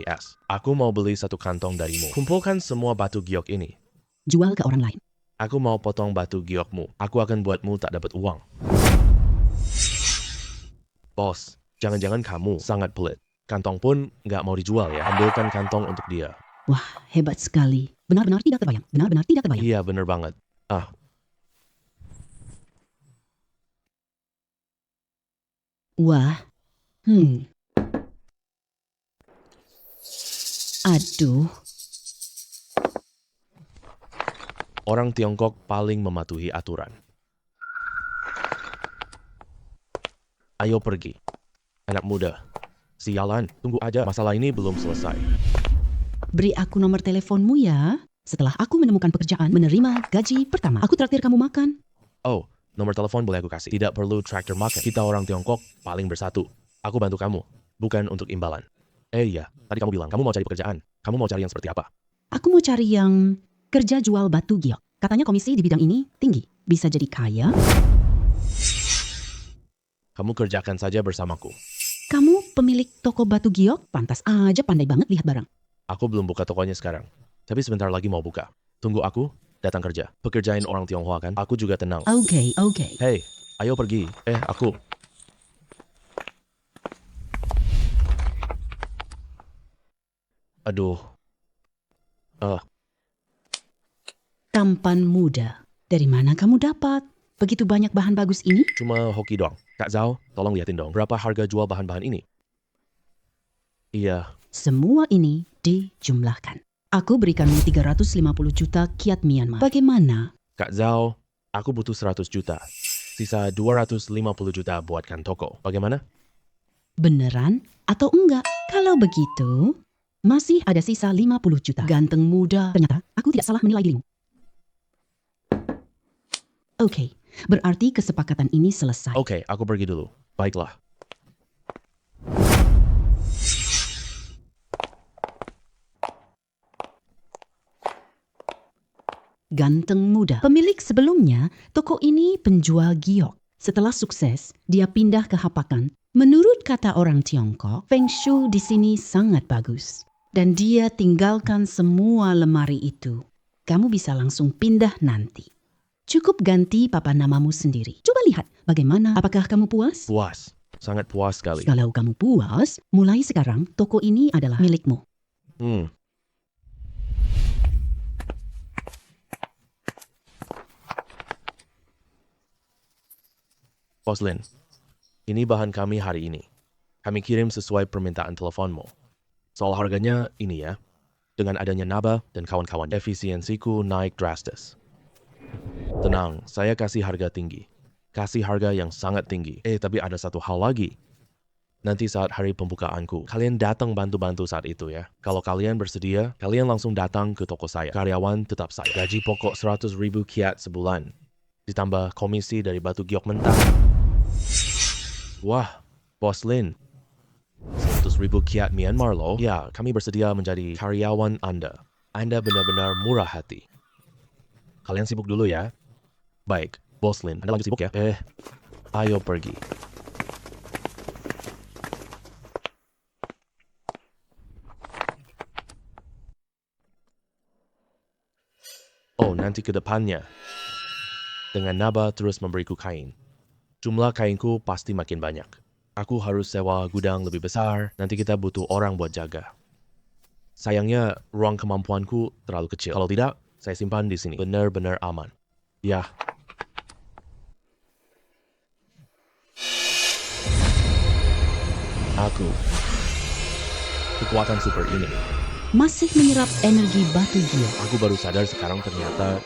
AS. Aku mau beli satu kantong darimu. Kumpulkan semua batu giok ini. Jual ke orang lain. Aku mau potong batu giokmu. Aku akan buatmu tak dapat uang. Bos, jangan-jangan kamu sangat pelit. Kantong pun nggak mau dijual ya. Ambilkan kantong untuk dia. Wah, hebat sekali. Benar-benar tidak terbayang. Benar-benar tidak terbayang. Iya, bener banget. Wah. Aduh. Orang Tiongkok paling mematuhi aturan. Ayo pergi. Anak muda. Sialan, tunggu aja. Masalah ini belum selesai. Beri aku nomor teleponmu ya. Setelah aku menemukan pekerjaan, menerima gaji pertama, aku traktir kamu makan. Oh, nomor telepon boleh aku kasih. Tidak perlu traktir makan. Kita orang Tiongkok paling bersatu. Aku bantu kamu, bukan untuk imbalan. Iya, tadi kamu bilang kamu mau cari pekerjaan. Kamu mau cari yang seperti apa? Aku mau cari yang kerja jual batu giok. Katanya komisi di bidang ini tinggi. Bisa jadi kaya. Kamu kerjakan saja bersamaku. Kamu pemilik toko batu giok, pantas aja pandai banget lihat barang. Aku belum buka tokonya sekarang. Tapi sebentar lagi mau buka. Tunggu aku, datang kerja. Pekerjain orang Tionghoa kan? Aku juga tenang. Oke. Hei, ayo pergi. Aku. Aduh. Tampan muda. Dari mana kamu dapat begitu banyak bahan bagus ini? Cuma hoki doang. Kak Zhao, tolong liatin dong. Berapa harga jual bahan-bahan ini? Iya, Semua ini dijumlahkan. Aku berikanmu 350 juta kiat Myanmar. Bagaimana? Kak Zhao, aku butuh 100 juta. Sisa 250 juta buatkan toko. Bagaimana? Beneran atau enggak? Kalau begitu, masih ada sisa 50 juta. Ganteng muda. Ternyata aku tidak salah menilai dirimu. Oke, berarti kesepakatan ini selesai. Oke, aku pergi dulu. Baiklah. Ganteng muda. Pemilik sebelumnya, toko ini penjual giok. Setelah sukses, dia pindah ke Hapakan. Menurut kata orang Tiongkok, Feng Shui di sini sangat bagus. Dan dia tinggalkan semua lemari itu. Kamu bisa langsung pindah nanti. Cukup ganti papan namamu sendiri. Coba lihat bagaimana. Apakah kamu puas? Puas. Sangat puas sekali. Kalau kamu puas, mulai sekarang toko ini adalah milikmu. Bos Lin, ini bahan kami hari ini. Kami kirim sesuai permintaan teleponmu. Soal harganya ini ya. Dengan adanya Naba dan kawan-kawan, efisiensiku naik drastis. Tenang, saya kasih harga tinggi. Kasih harga yang sangat tinggi. Tapi ada satu hal lagi. Nanti saat hari pembukaanku, kalian datang bantu-bantu saat itu ya. Kalau kalian bersedia, kalian langsung datang ke toko saya. Karyawan tetap saya. Gaji pokok 100.000 kiat sebulan. Ditambah komisi dari batu giok mentah. Wah, Bos Lin. 100.000 kiat Myanmar loh. Ya, kami bersedia menjadi karyawan Anda. Anda benar-benar murah hati. Kalian sibuk dulu ya. Baik, Bos Lin. Anda lagi sibuk ya? Ayo pergi. Oh, nanti ke depannya. Dengan Naba terus memberiku kain. Jumlah kainku pasti makin banyak. Aku harus sewa gudang lebih besar, nanti kita butuh orang buat jaga. Sayangnya, ruang kemampuanku terlalu kecil. Kalau tidak, saya simpan di sini. Benar-benar aman. Ya. Aku. Kekuatan super ini. Masih menyerap energi batu giok. Aku baru sadar sekarang ternyata...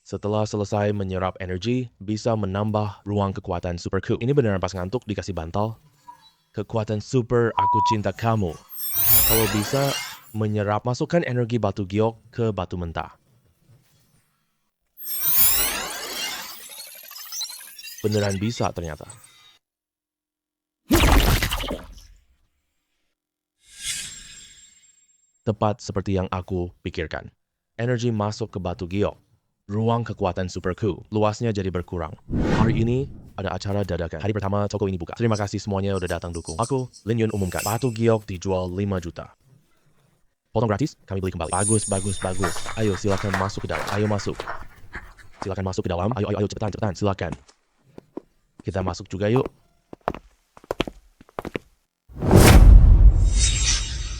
Setelah selesai menyerap energi, bisa menambah ruang kekuatan superku. Ini beneran pas ngantuk dikasih bantal. Kekuatan super aku cinta kamu. Kalau bisa, menyerap masukkan energi batu giok ke batu mentah. Beneran bisa ternyata. Tepat seperti yang aku pikirkan. Energi masuk ke batu giok. Ruang kekuatan superku luasnya jadi berkurang. Hari ini ada acara dadakan. Hari pertama toko ini buka. Terima kasih semuanya udah datang dukung. Aku, Lin Yun umumkan. Batu giok dijual 5 juta. Potong gratis, kami beli kembali. Bagus. Ayo silakan masuk ke dalam. Ayo masuk. Silakan masuk ke dalam. Ayo cepetan. Silakan. Kita masuk juga yuk.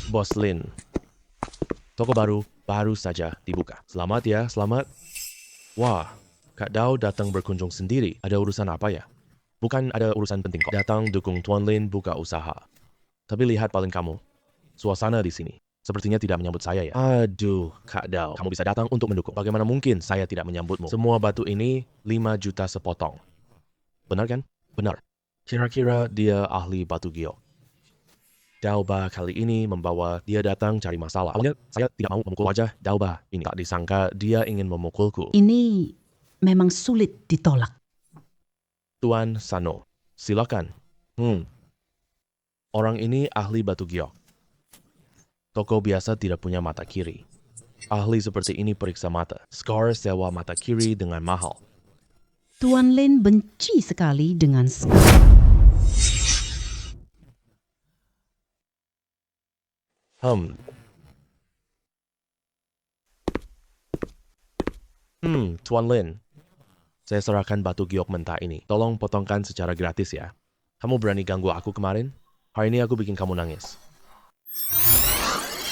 Bos Lin. Toko baru saja dibuka. Selamat ya, selamat. Wah, Kak Dao datang berkunjung sendiri. Ada urusan apa ya? Bukan ada urusan penting kok. Datang dukung Tuan Lin buka usaha. Tapi lihat paling kamu. Suasana di sini. Sepertinya tidak menyambut saya ya. Aduh, Kak Dao, kamu bisa datang untuk mendukung. Bagaimana mungkin saya tidak menyambutmu? Semua batu ini 5 juta sepotong. Benar kan? Benar. Kira-kira dia ahli batu giok. Daoba kali ini membawa dia datang cari masalah. Awalnya saya tidak mau memukul wajah Daoba ini. Tak disangka dia ingin memukulku. Ini memang sulit ditolak. Tuan Sano, silakan. Orang ini ahli batu giok. Toko biasa tidak punya mata kiri. Ahli seperti ini periksa mata. Scar sewa mata kiri dengan mahal. Tuan Lin benci sekali dengan Scar. Tuan Lin. Saya serahkan batu giok mentah ini. Tolong potongkan secara gratis ya. Kamu berani ganggu aku kemarin? Hari ini aku bikin kamu nangis.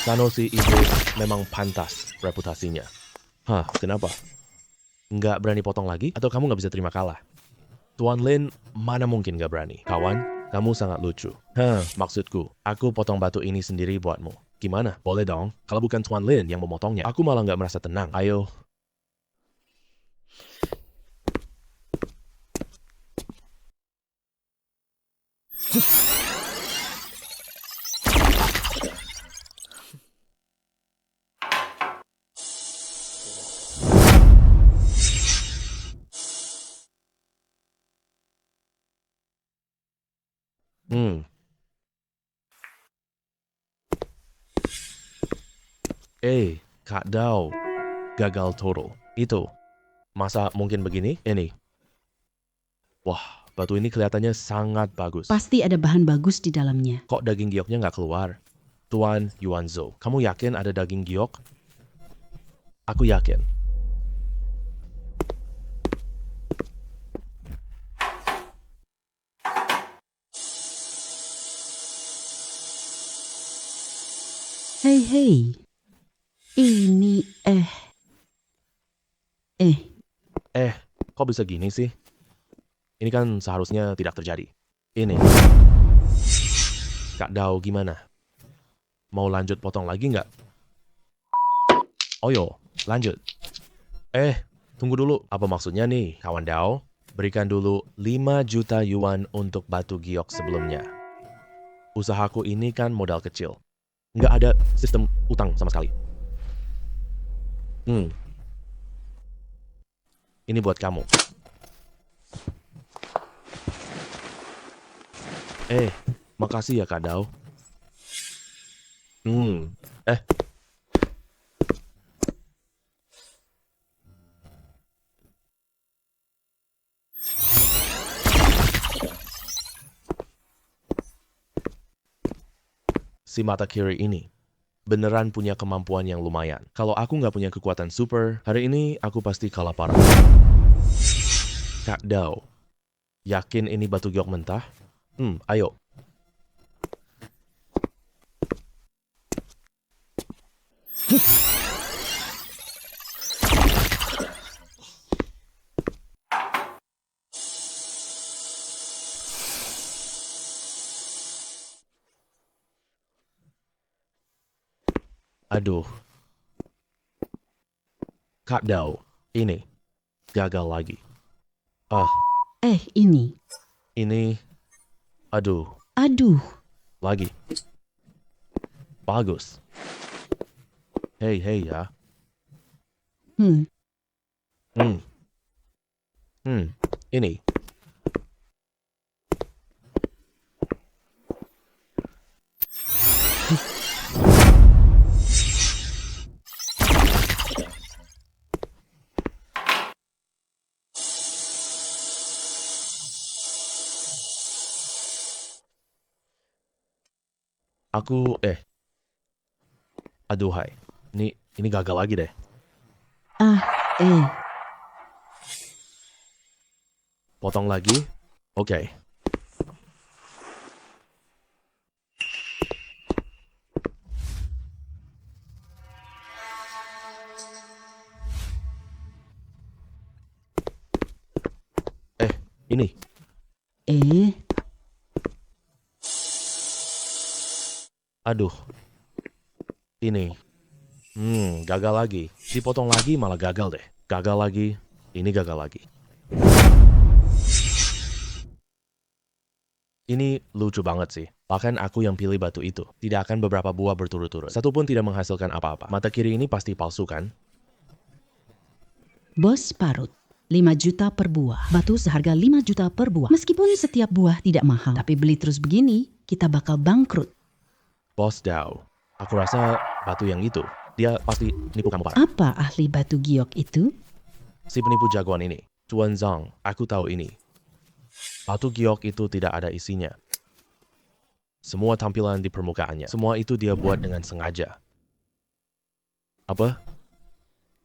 Sano si iblis memang pantas reputasinya. Hah, kenapa? Nggak berani potong lagi? Atau kamu nggak bisa terima kalah? Tuan Lin, mana mungkin nggak berani? Kawan, kamu sangat lucu. Maksudku, aku potong batu ini sendiri buatmu. Gimana? Boleh dong. Kalau bukan Tuan Lin yang memotongnya, aku malah nggak merasa tenang. Ayo. Kak Dao. Gagal total. Itu. Masa mungkin begini? Ini. Wah, batu ini kelihatannya sangat bagus. Pasti ada bahan bagus di dalamnya. Kok daging gioknya nggak keluar? Tuan Yuanzo, kamu yakin ada daging giok? Aku yakin. Hei. Ini Kok bisa gini sih? Ini kan seharusnya tidak terjadi. Ini. Kak Dao gimana? Mau lanjut potong lagi nggak? Oh yo, lanjut. Tunggu dulu. Apa maksudnya nih, kawan Dao? Berikan dulu 5 juta yuan untuk batu giok sebelumnya. Usahaku ini kan modal kecil. Nggak ada sistem utang sama sekali. Ini buat kamu. Makasih ya Kak Dao. Si mata kiri ini beneran punya kemampuan yang lumayan. Kalau aku nggak punya kekuatan super, hari ini aku pasti kalah parah. Kak Dao, yakin ini batu giok mentah? Ayo. Aduh. Kak Dao, ini gagal lagi. Ini. Ini, aduh, lagi. Bagus. Hei ya. Ini. Aku, aduhai. Ini gagal lagi deh. Potong lagi. Oke. Ini. Aduh. Ini. Gagal lagi. Dipotong lagi malah gagal deh. Gagal lagi. Ini gagal lagi. Ini lucu banget sih. Bahkan aku yang pilih batu itu. Tidak akan beberapa buah berturut-turut. Satu pun tidak menghasilkan apa-apa. Mata kiri ini pasti palsu kan? Bos parut. 5 juta per buah. Batu seharga 5 juta per buah. Meskipun setiap buah tidak mahal. Tapi beli terus begini, kita bakal bangkrut. Bos Dao. Aku rasa batu yang itu. Dia pasti nipu kamu parah. Apa ahli batu giok itu? Si penipu jagoan ini. Chuan Zhang. Aku tahu ini. Batu giok itu tidak ada isinya. Semua tampilan di permukaannya. Semua itu dia buat dengan sengaja. Apa?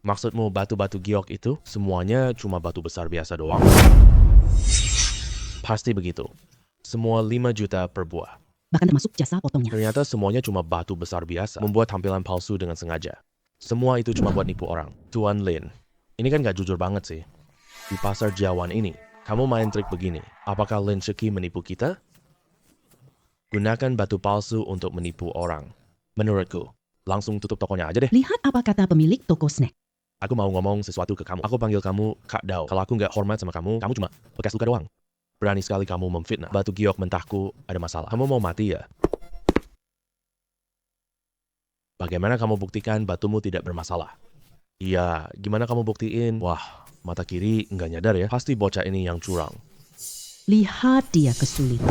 Maksudmu batu-batu giok itu semuanya cuma batu besar biasa doang? Pasti begitu. Semua 5 juta per buah. Bahkan termasuk jasa potongnya. Ternyata semuanya cuma batu besar biasa. Membuat tampilan palsu dengan sengaja. Semua itu cuma buat nipu orang. Tuan Lin. Ini kan gak jujur banget sih. Di pasar Jiawan ini, kamu main trik begini. Apakah Lin Shiki menipu kita? Gunakan batu palsu untuk menipu orang. Menurutku, langsung tutup tokonya aja deh. Lihat apa kata pemilik toko snack. Aku mau ngomong sesuatu ke kamu. Aku panggil kamu Kak Dao. Kalau aku nggak hormat sama kamu cuma bekas luka doang. Berani sekali kamu memfitnah. Batu giok mentahku ada masalah. Kamu mau mati ya? Bagaimana kamu buktikan batumu tidak bermasalah? Iya, gimana kamu buktiin? Wah, mata kiri nggak nyadar ya. Pasti bocah ini yang curang. Lihat dia kesulitan.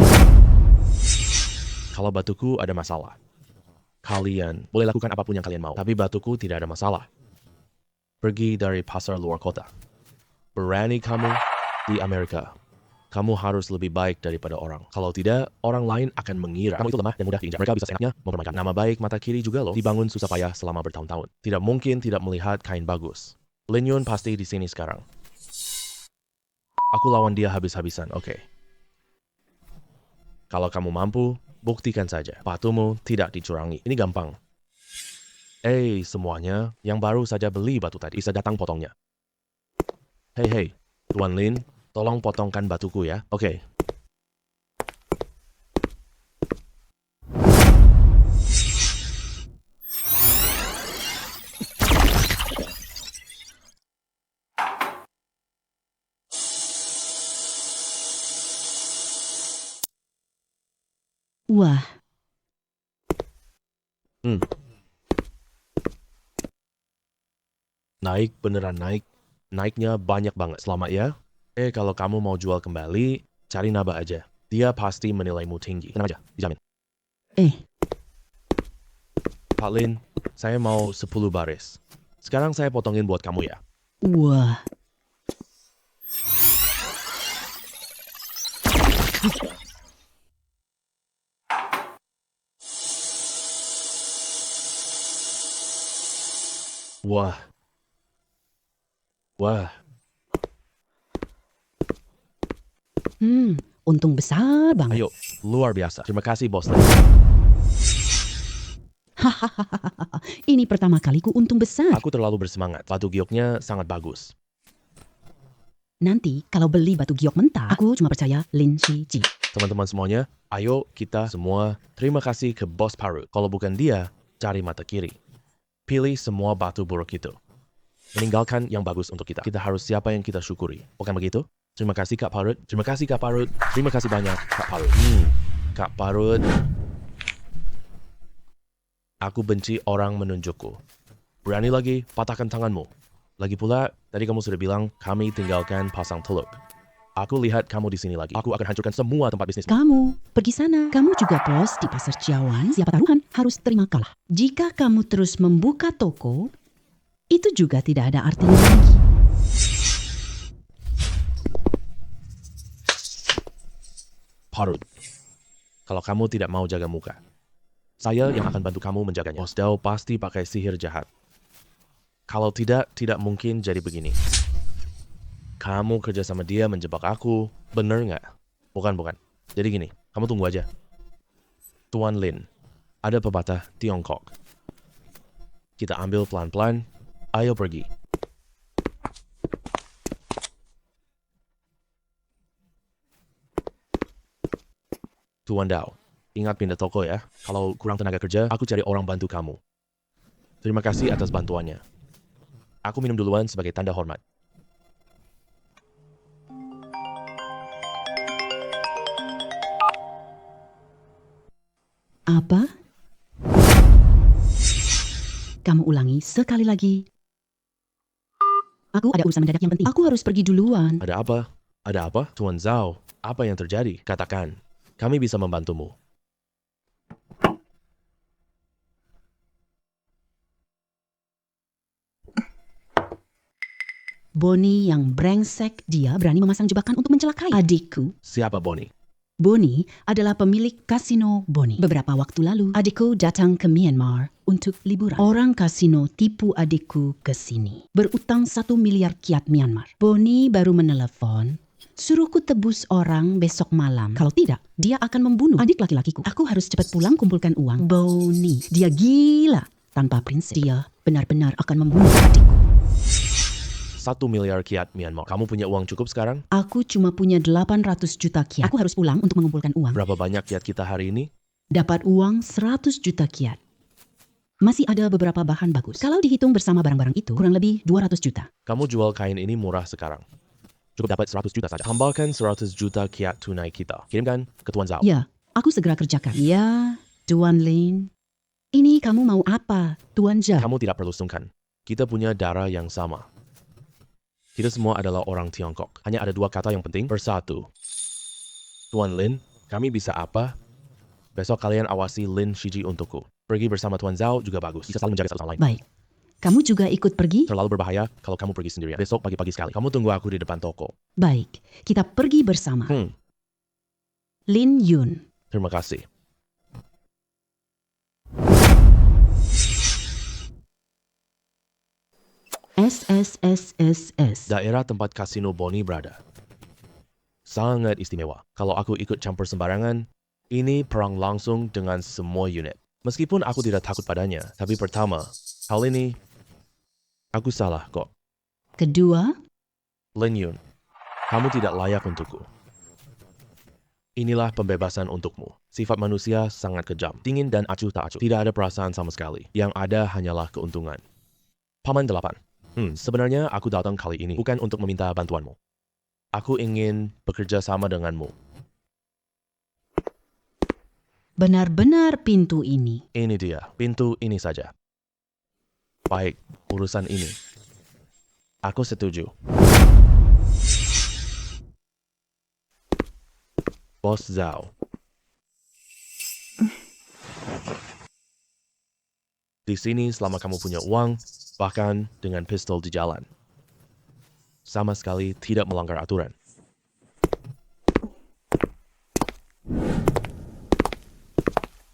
Kalau batuku ada masalah, kalian boleh lakukan apapun yang kalian mau. Tapi batuku tidak ada masalah. Pergi dari pasar luar kota. Berani kamu di Amerika. Kamu harus lebih baik daripada orang. Kalau tidak, orang lain akan mengira kamu itu lemah dan mudah diinjak. Mereka bisa seenaknya mempermainkan nama baik mata kiri juga loh. Dibangun susah payah selama bertahun-tahun. Tidak mungkin tidak melihat kain bagus. Lin Yun pasti di sini sekarang. Aku lawan dia habis-habisan, oke. Kalau kamu mampu, buktikan saja. Batumu tidak dicurangi. Ini gampang. Semuanya yang baru saja beli batu tadi bisa datang potongnya. Hei, Tuan Lin, tolong potongkan batuku ya. Oke. Wah, Naik, beneran naik. Naiknya banyak banget. Selamat ya. Kalau kamu mau jual kembali, cari Naba aja. Dia pasti menilaimu tinggi. Tenang aja, dijamin. Pak Lin, saya mau 10 baris. Sekarang saya potongin buat kamu ya. wah. Wah. Untung besar banget. Ayo, luar biasa. Terima kasih, Bos Lin. Ini pertama kaliku untung besar. Aku terlalu bersemangat. Batu gioknya sangat bagus. Nanti kalau beli batu giok mentah, aku cuma percaya Lin Shiji. Teman-teman semuanya, ayo kita semua terima kasih ke Bos Parut. Kalau bukan dia, cari mata kiri. Pilih semua batu buruk itu. Meninggalkan yang bagus untuk kita. Kita harus siapa yang kita syukuri. Bukan begitu? Terima kasih Kak Parut. Terima kasih Kak Parut. Terima kasih banyak Kak Parut. Kak Parut. Aku benci orang menunjukku. Berani lagi, patahkan tanganmu. Lagi pula, tadi kamu sudah bilang kami tinggalkan pasang teluk. Aku lihat kamu di sini lagi. Aku akan hancurkan semua tempat bisnis. Kamu pergi sana. Kamu juga bos di pasar Ciawan. Siapa taruhan harus terima kalah. Jika kamu terus membuka toko, itu juga tidak ada artinya lagi. Parut. Kalau kamu tidak mau jaga muka, saya yang akan bantu kamu menjaganya. Bos Dao pasti pakai sihir jahat. Kalau tidak mungkin jadi begini. Kamu kerja sama dia menjebak aku, bener nggak? Bukan. Jadi gini, kamu tunggu aja. Tuan Lin, ada pepatah Tiongkok. Kita ambil pelan-pelan, ayo pergi. Tuan Dao, ingat pindah toko ya. Kalau kurang tenaga kerja, aku cari orang bantu kamu. Terima kasih atas bantuannya. Aku minum duluan sebagai tanda hormat. Apa? Kamu ulangi sekali lagi. Aku ada urusan mendadak yang penting. Aku harus pergi duluan. Ada apa? Ada apa? Tuan Zhao, apa yang terjadi? Katakan. Kami bisa membantumu. Bonnie yang brengsek, dia berani memasang jebakan untuk mencelakai adikku. Siapa Bonnie? Bonnie adalah pemilik kasino Bonnie. Beberapa waktu lalu, adikku datang ke Myanmar untuk liburan. Orang kasino tipu adikku ke sini. Berutang 1 miliar kyat Myanmar. Bonnie baru menelepon, suruh ku tebus orang besok malam. Kalau tidak, dia akan membunuh adik laki-lakiku. Aku harus cepat pulang kumpulkan uang. Bonnie, dia gila. Tanpa prinsip, dia benar-benar akan membunuh adikku. 1 miliar kyat Myanmar. Kamu punya uang cukup sekarang? Aku cuma punya 800 juta kyat. Aku harus pulang untuk mengumpulkan uang. Berapa banyak kyat kita hari ini? Dapat uang 100 juta kyat. Masih ada beberapa bahan bagus. Kalau dihitung bersama barang-barang itu, kurang lebih 200 juta. Kamu jual kain ini murah sekarang. Cukup dapat 100 juta saja. Tambahkan 100 juta kyat tunai kita. Kirimkan ke Tuan Zhao. Ya, aku segera kerjakan. Ya, Tuan Lin. Ini kamu mau apa, Tuan Zhao? Kamu tidak perlu sungkan. Kita punya darah yang sama. Kita semua adalah orang Tiongkok. Hanya ada 2 kata yang penting. Bersatu. Tuan Lin, kami bisa apa? Besok kalian awasi Lin Shiji untukku. Pergi bersama Tuan Zhao juga bagus. Bisa saling menjaga satu sama lain. Baik. Kamu juga ikut pergi? Terlalu berbahaya kalau kamu pergi sendirian. Besok pagi-pagi sekali. Kamu tunggu aku di depan toko. Baik, kita pergi bersama. Hmm, Lin Yun. terima kasih. SSSSS. Daerah tempat kasino Bonnie berada. Sangat istimewa. Kalau aku ikut campur sembarangan, ini perang langsung dengan semua unit. Meskipun aku tidak takut padanya, tapi pertama, hal ini, aku salah kok. Kedua, Lin Yun, kamu tidak layak untukku. Inilah pembebasan untukmu. Sifat manusia sangat kejam, dingin dan acuh tak acuh. Tidak ada perasaan sama sekali. Yang ada hanyalah keuntungan. Paman 8. Sebenarnya aku datang kali ini bukan untuk meminta bantuanmu. Aku ingin bekerja sama denganmu. benar-benar pintu ini. Ini dia, pintu ini saja. Baik, urusan ini. Aku setuju. Bos Zhao. Di sini selama kamu punya uang, bahkan dengan pistol di jalan. Sama sekali tidak melanggar aturan.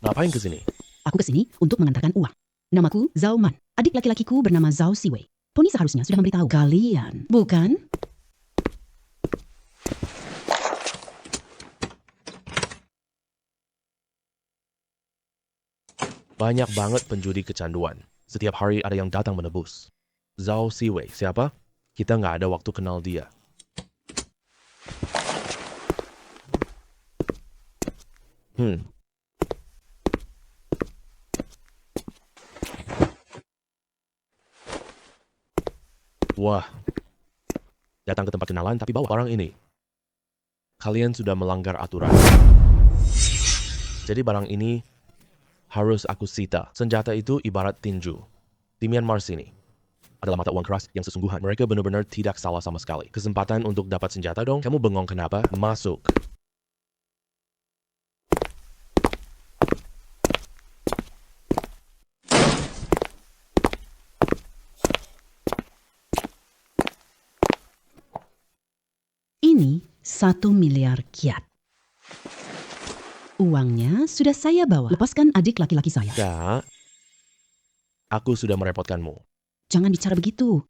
Ngapain ke sini? Aku ke sini untuk mengantarkan uang. Namaku Zhao Man. Adik laki-lakiku bernama Zhao Siwei. Poni seharusnya sudah memberitahu kalian, bukan? Banyak banget penjudi kecanduan. Setiap hari ada yang datang menebus. Zhao Siwei, siapa? Kita nggak ada waktu kenal dia. Wah. Datang ke tempat kenalan tapi bawa barang ini. Kalian sudah melanggar aturan. Jadi barang ini harus aku sita. Senjata itu ibarat tinju. Di Myanmar sini adalah mata uang keras yang sesungguhan. Mereka benar-benar tidak salah sama sekali. Kesempatan untuk dapat senjata dong. Kamu bengong kenapa? Masuk. Ini 1 miliar kyat. Uangnya sudah saya bawa. Lepaskan adik laki-laki saya. Kak, aku sudah merepotkanmu. Jangan bicara begitu.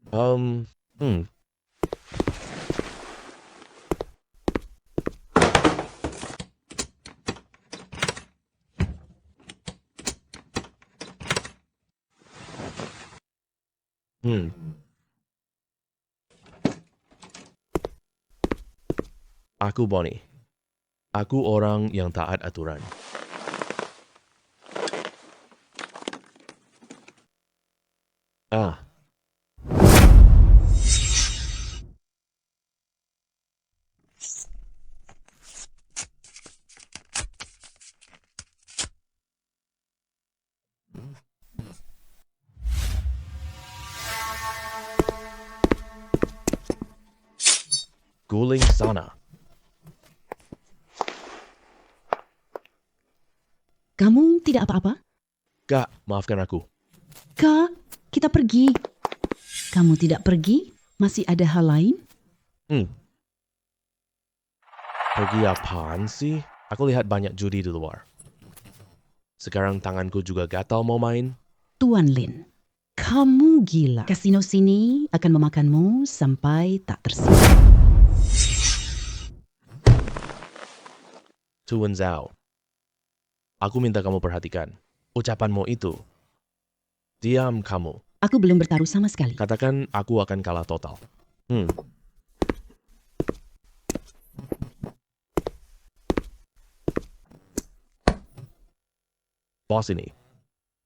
Hmm. Aku Bonnie. Aku orang yang taat aturan. Ah, guling sana. Kamu tidak apa-apa? Kak, maafkan aku. Kak, kita pergi. Kamu tidak pergi? Masih ada hal lain? Pergi apaan sih? Aku lihat banyak judi di luar. Sekarang tanganku juga gatal mau main. Tuan Lin, kamu gila. Kasino sini akan memakanmu sampai tak tersisa. Tuan Zhao. Aku minta kamu perhatikan. Ucapanmu itu. Diam kamu. Aku belum bertaruh sama sekali. Katakan aku akan kalah total. Bos ini.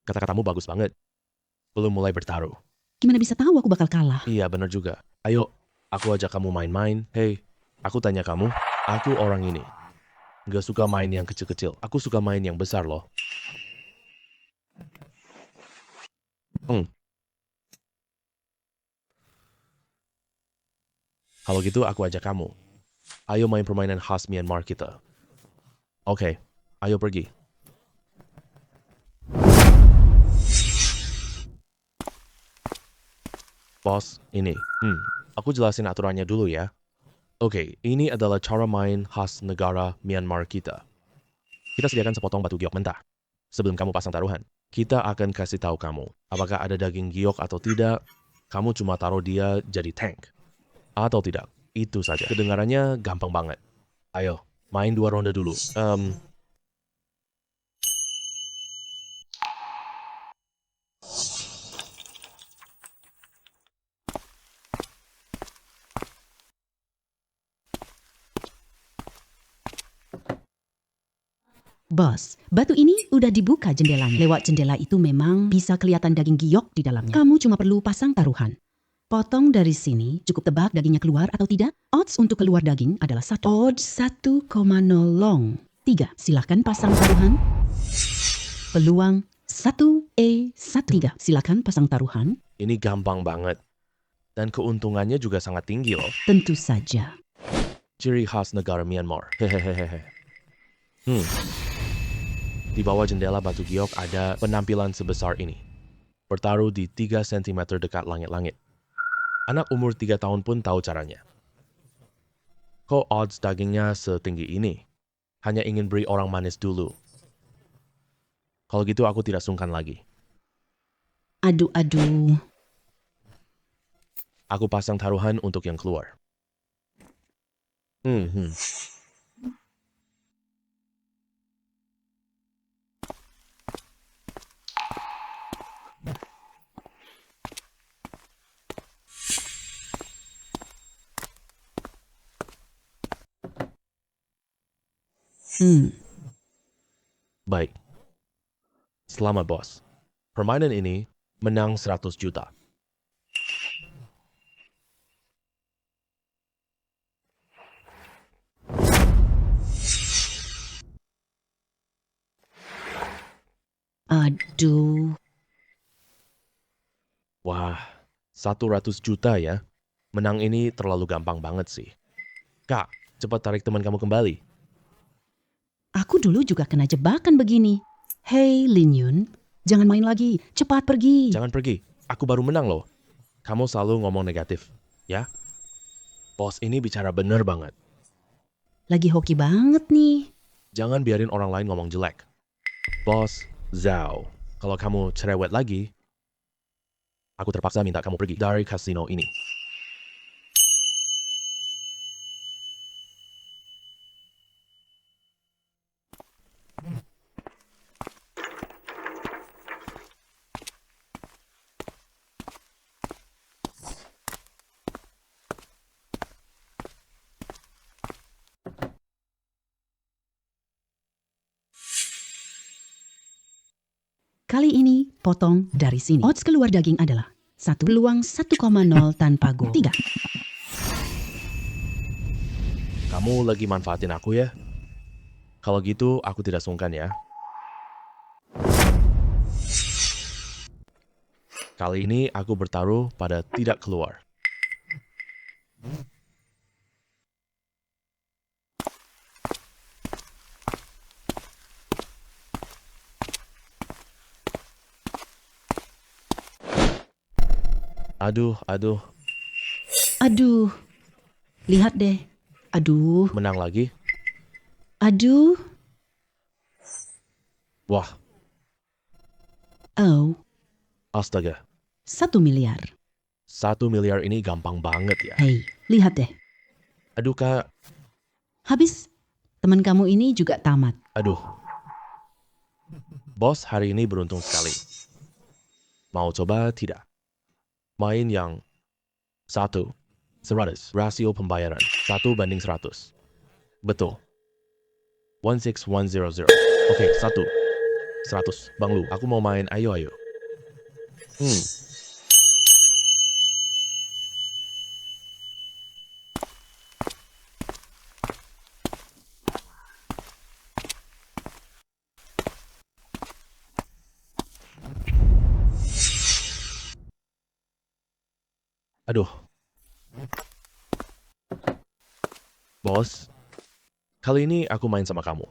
Kata-katamu bagus banget. Belum mulai bertaruh. Gimana bisa tahu aku bakal kalah? Iya bener juga. Ayo, aku ajak kamu main-main. Hei, aku tanya kamu. Aku orang ini. Gak suka main yang kecil-kecil. Aku suka main yang besar loh. Kalau gitu aku ajak kamu. Ayo main permainan khas Myanmar kita. Oke, ayo pergi. Bos, ini. Aku jelasin aturannya dulu ya. Oke, ini adalah cara main khas negara Myanmar kita. Kita sediakan sepotong batu giok mentah. Sebelum kamu pasang taruhan, kita akan kasih tahu kamu apakah ada daging giok atau tidak. Kamu cuma taruh dia jadi tank. Atau tidak. Itu saja. Kedengarannya gampang banget. Ayo, main 2 ronde dulu. Bos, batu ini udah dibuka jendelanya. Lewat jendela itu memang bisa kelihatan daging giok di dalamnya. Kamu cuma perlu pasang taruhan. Potong dari sini, cukup tebak dagingnya keluar atau tidak? Odds untuk keluar daging adalah 1. Odds 1,03. Silakan pasang taruhan. Peluang 1E13. Silakan pasang taruhan. Ini gampang banget. Dan keuntungannya juga sangat tinggi loh. Tentu saja. Ciri khas negara Myanmar. Hehehehe. Di bawah jendela batu giok ada penampilan sebesar ini. Bertaruh di 3 cm dekat langit-langit. Anak umur 3 tahun pun tahu caranya. Kok odds dagingnya setinggi ini? Hanya ingin beri orang manis dulu. Kalau gitu aku tidak sungkan lagi. Aduh. Aku pasang taruhan untuk yang keluar. Baik. Selamat bos. Permainan ini menang 100 juta. Aduh. Wah, 100 juta ya. Menang ini terlalu gampang banget sih. Kak, cepat tarik teman kamu kembali. Aku dulu juga kena jebakan begini. Hei Lin Yun, jangan main lagi. Cepat pergi. Jangan pergi, aku baru menang loh. Kamu selalu ngomong negatif, ya? Bos ini bicara bener banget. Lagi hoki banget nih. Jangan biarin orang lain ngomong jelek. Bos Zhao, kalau kamu cerewet lagi, aku terpaksa minta kamu pergi dari kasino ini. Kali ini potong dari sini. Odds keluar daging adalah 1. Peluang 1,0 tanpa gol. 3. Kamu lagi manfaatin aku ya? Kalau gitu, aku tidak sungkan ya. Kali ini aku bertaruh pada tidak keluar. Aduh, Aduh, lihat deh. Aduh, menang lagi? aduh. Wah, Oh, astaga. 1 miliar. 1 miliar ini gampang banget ya. Hei, lihat deh. Aduh kak, Habis, teman kamu ini juga tamat. aduh. Bos hari ini beruntung sekali. Mau coba tidak? Main yang 1, 100. Rasio pembayaran 1:100. Betul. 16100. Oke, 100. Bang Lu, aku mau main ayo. Aduh. Bos, kali ini aku main sama kamu.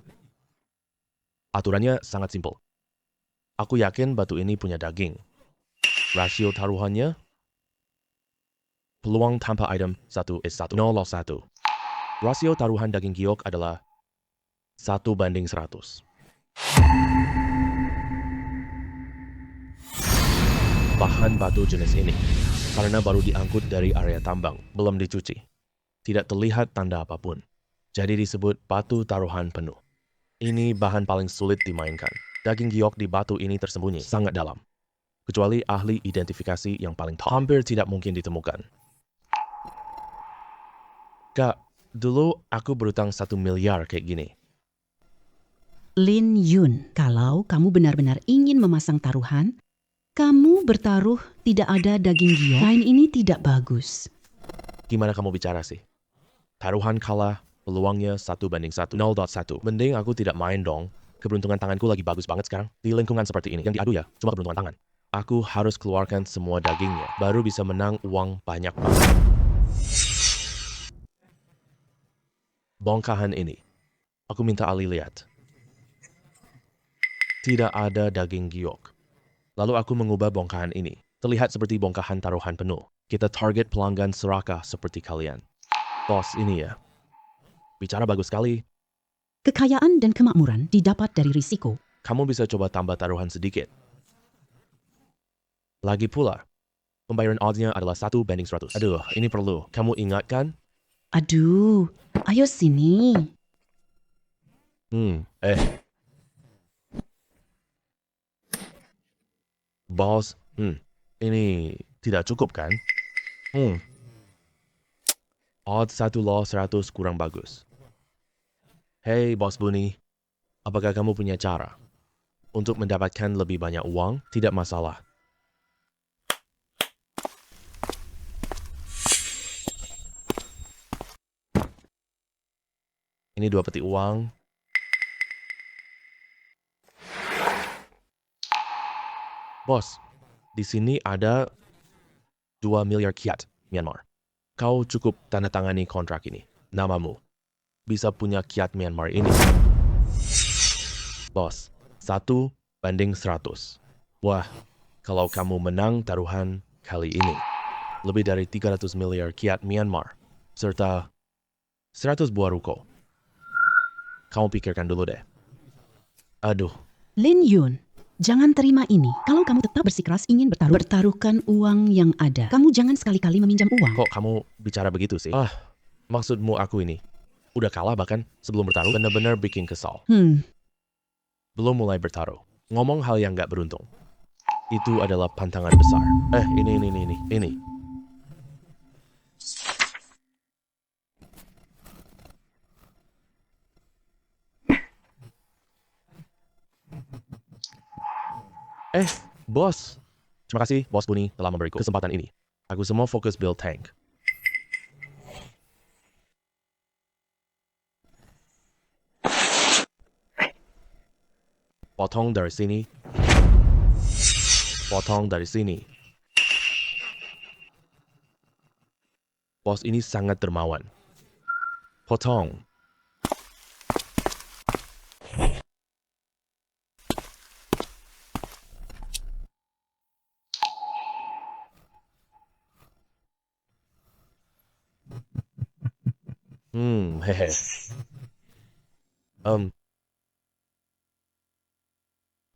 Aturannya sangat simpel. Aku yakin batu ini punya daging. Rasio taruhannya, peluang tanpa item 1:1. 0:1. Rasio taruhan daging giok adalah 1:100. Bahan batu jenis ini, karena baru diangkut dari area tambang, belum dicuci. Tidak terlihat tanda apapun. Jadi disebut batu taruhan penuh. Ini bahan paling sulit dimainkan. Daging giok di batu ini tersembunyi sangat dalam. Kecuali ahli identifikasi yang paling top. Hampir tidak mungkin ditemukan. Kak, dulu aku berutang 1 miliar kayak gini. Lin Yun, kalau kamu benar-benar ingin memasang taruhan, kamu bertaruh tidak ada daging giok. Main ini tidak bagus. Gimana kamu bicara sih? Taruhan kalah, peluangnya 1:1. 0.1. Mending aku tidak main dong. Keberuntungan tanganku lagi bagus banget sekarang. Di lingkungan seperti ini, yang diadu ya, cuma keberuntungan tangan. Aku harus keluarkan semua dagingnya, baru bisa menang uang banyak banget. Bongkahan ini, aku minta Ali lihat. Tidak ada daging giok. Lalu aku mengubah bongkahan ini. Terlihat seperti bongkahan taruhan penuh. Kita target pelanggan serakah seperti kalian. Bos ini ya. Bicara bagus sekali. Kekayaan dan kemakmuran didapat dari risiko. Kamu bisa coba tambah taruhan sedikit. Lagi pula, pembayaran odds-nya adalah 1:100. Aduh, ini perlu. Kamu ingatkan? Aduh, ayo sini. Bos, ini tidak cukup kan? Odds 1/100 kurang bagus. Hei, Bos Buni, apakah kamu punya cara untuk mendapatkan lebih banyak uang? Tidak masalah. Ini 2 peti uang. Bos, di sini ada 2 miliar kyat Myanmar. Kau cukup tanda tangani kontrak ini. Namamu bisa punya kyat Myanmar ini. Bos, 1:100. Wah, kalau kamu menang taruhan kali ini, lebih dari 300 miliar kyat Myanmar, serta 100 buah ruko. Kamu pikirkan dulu deh. Aduh, Lin Yun, jangan terima ini. Kalau kamu tetap bersikeras ingin bertaruhkan uang yang ada. Kamu jangan sekali-kali meminjam uang. kok kamu bicara begitu sih? Maksudmu aku ini udah kalah bahkan sebelum bertaruh, benar-benar bikin kesal. Belum mulai bertaruh, ngomong hal yang gak beruntung. Itu adalah pantangan besar. Ini. Bos, Terima kasih, Bos Bunny, telah memberiku kesempatan ini. Aku semua fokus build tank. Potong dari sini. Potong dari sini. Bos ini sangat dermawan. Potong. Hehe.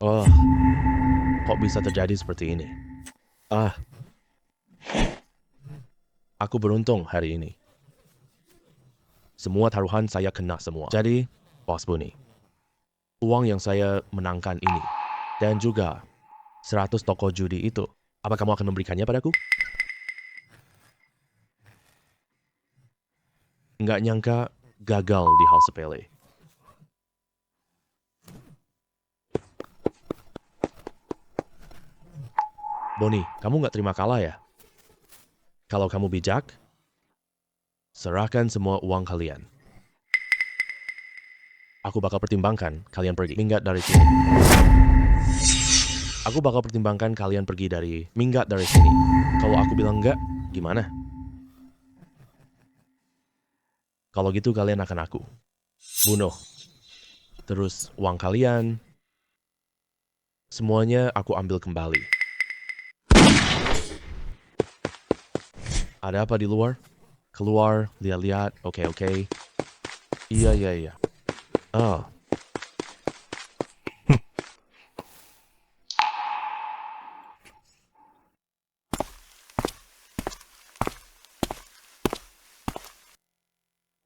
Oh, kok bisa terjadi seperti ini? Aku beruntung hari ini. Semua taruhan saya kena semua. Jadi, Bos Bunny, uang yang saya menangkan ini, dan juga 100 toko judi itu, apa kamu akan memberikannya padaku? Nggak nyangka gagal di hal sepele. Bonnie, kamu nggak terima kalah ya? Kalau kamu bijak, serahkan semua uang kalian. Aku bakal pertimbangkan kalian pergi. Minggat dari sini. Aku bakal pertimbangkan kalian pergi dari minggat dari sini. Kalau aku bilang enggak, gimana? Kalau gitu kalian akan aku bunuh. Terus uang kalian, semuanya aku ambil kembali. Ada apa di luar? Keluar, lihat-lihat, oke. Iya. Ah,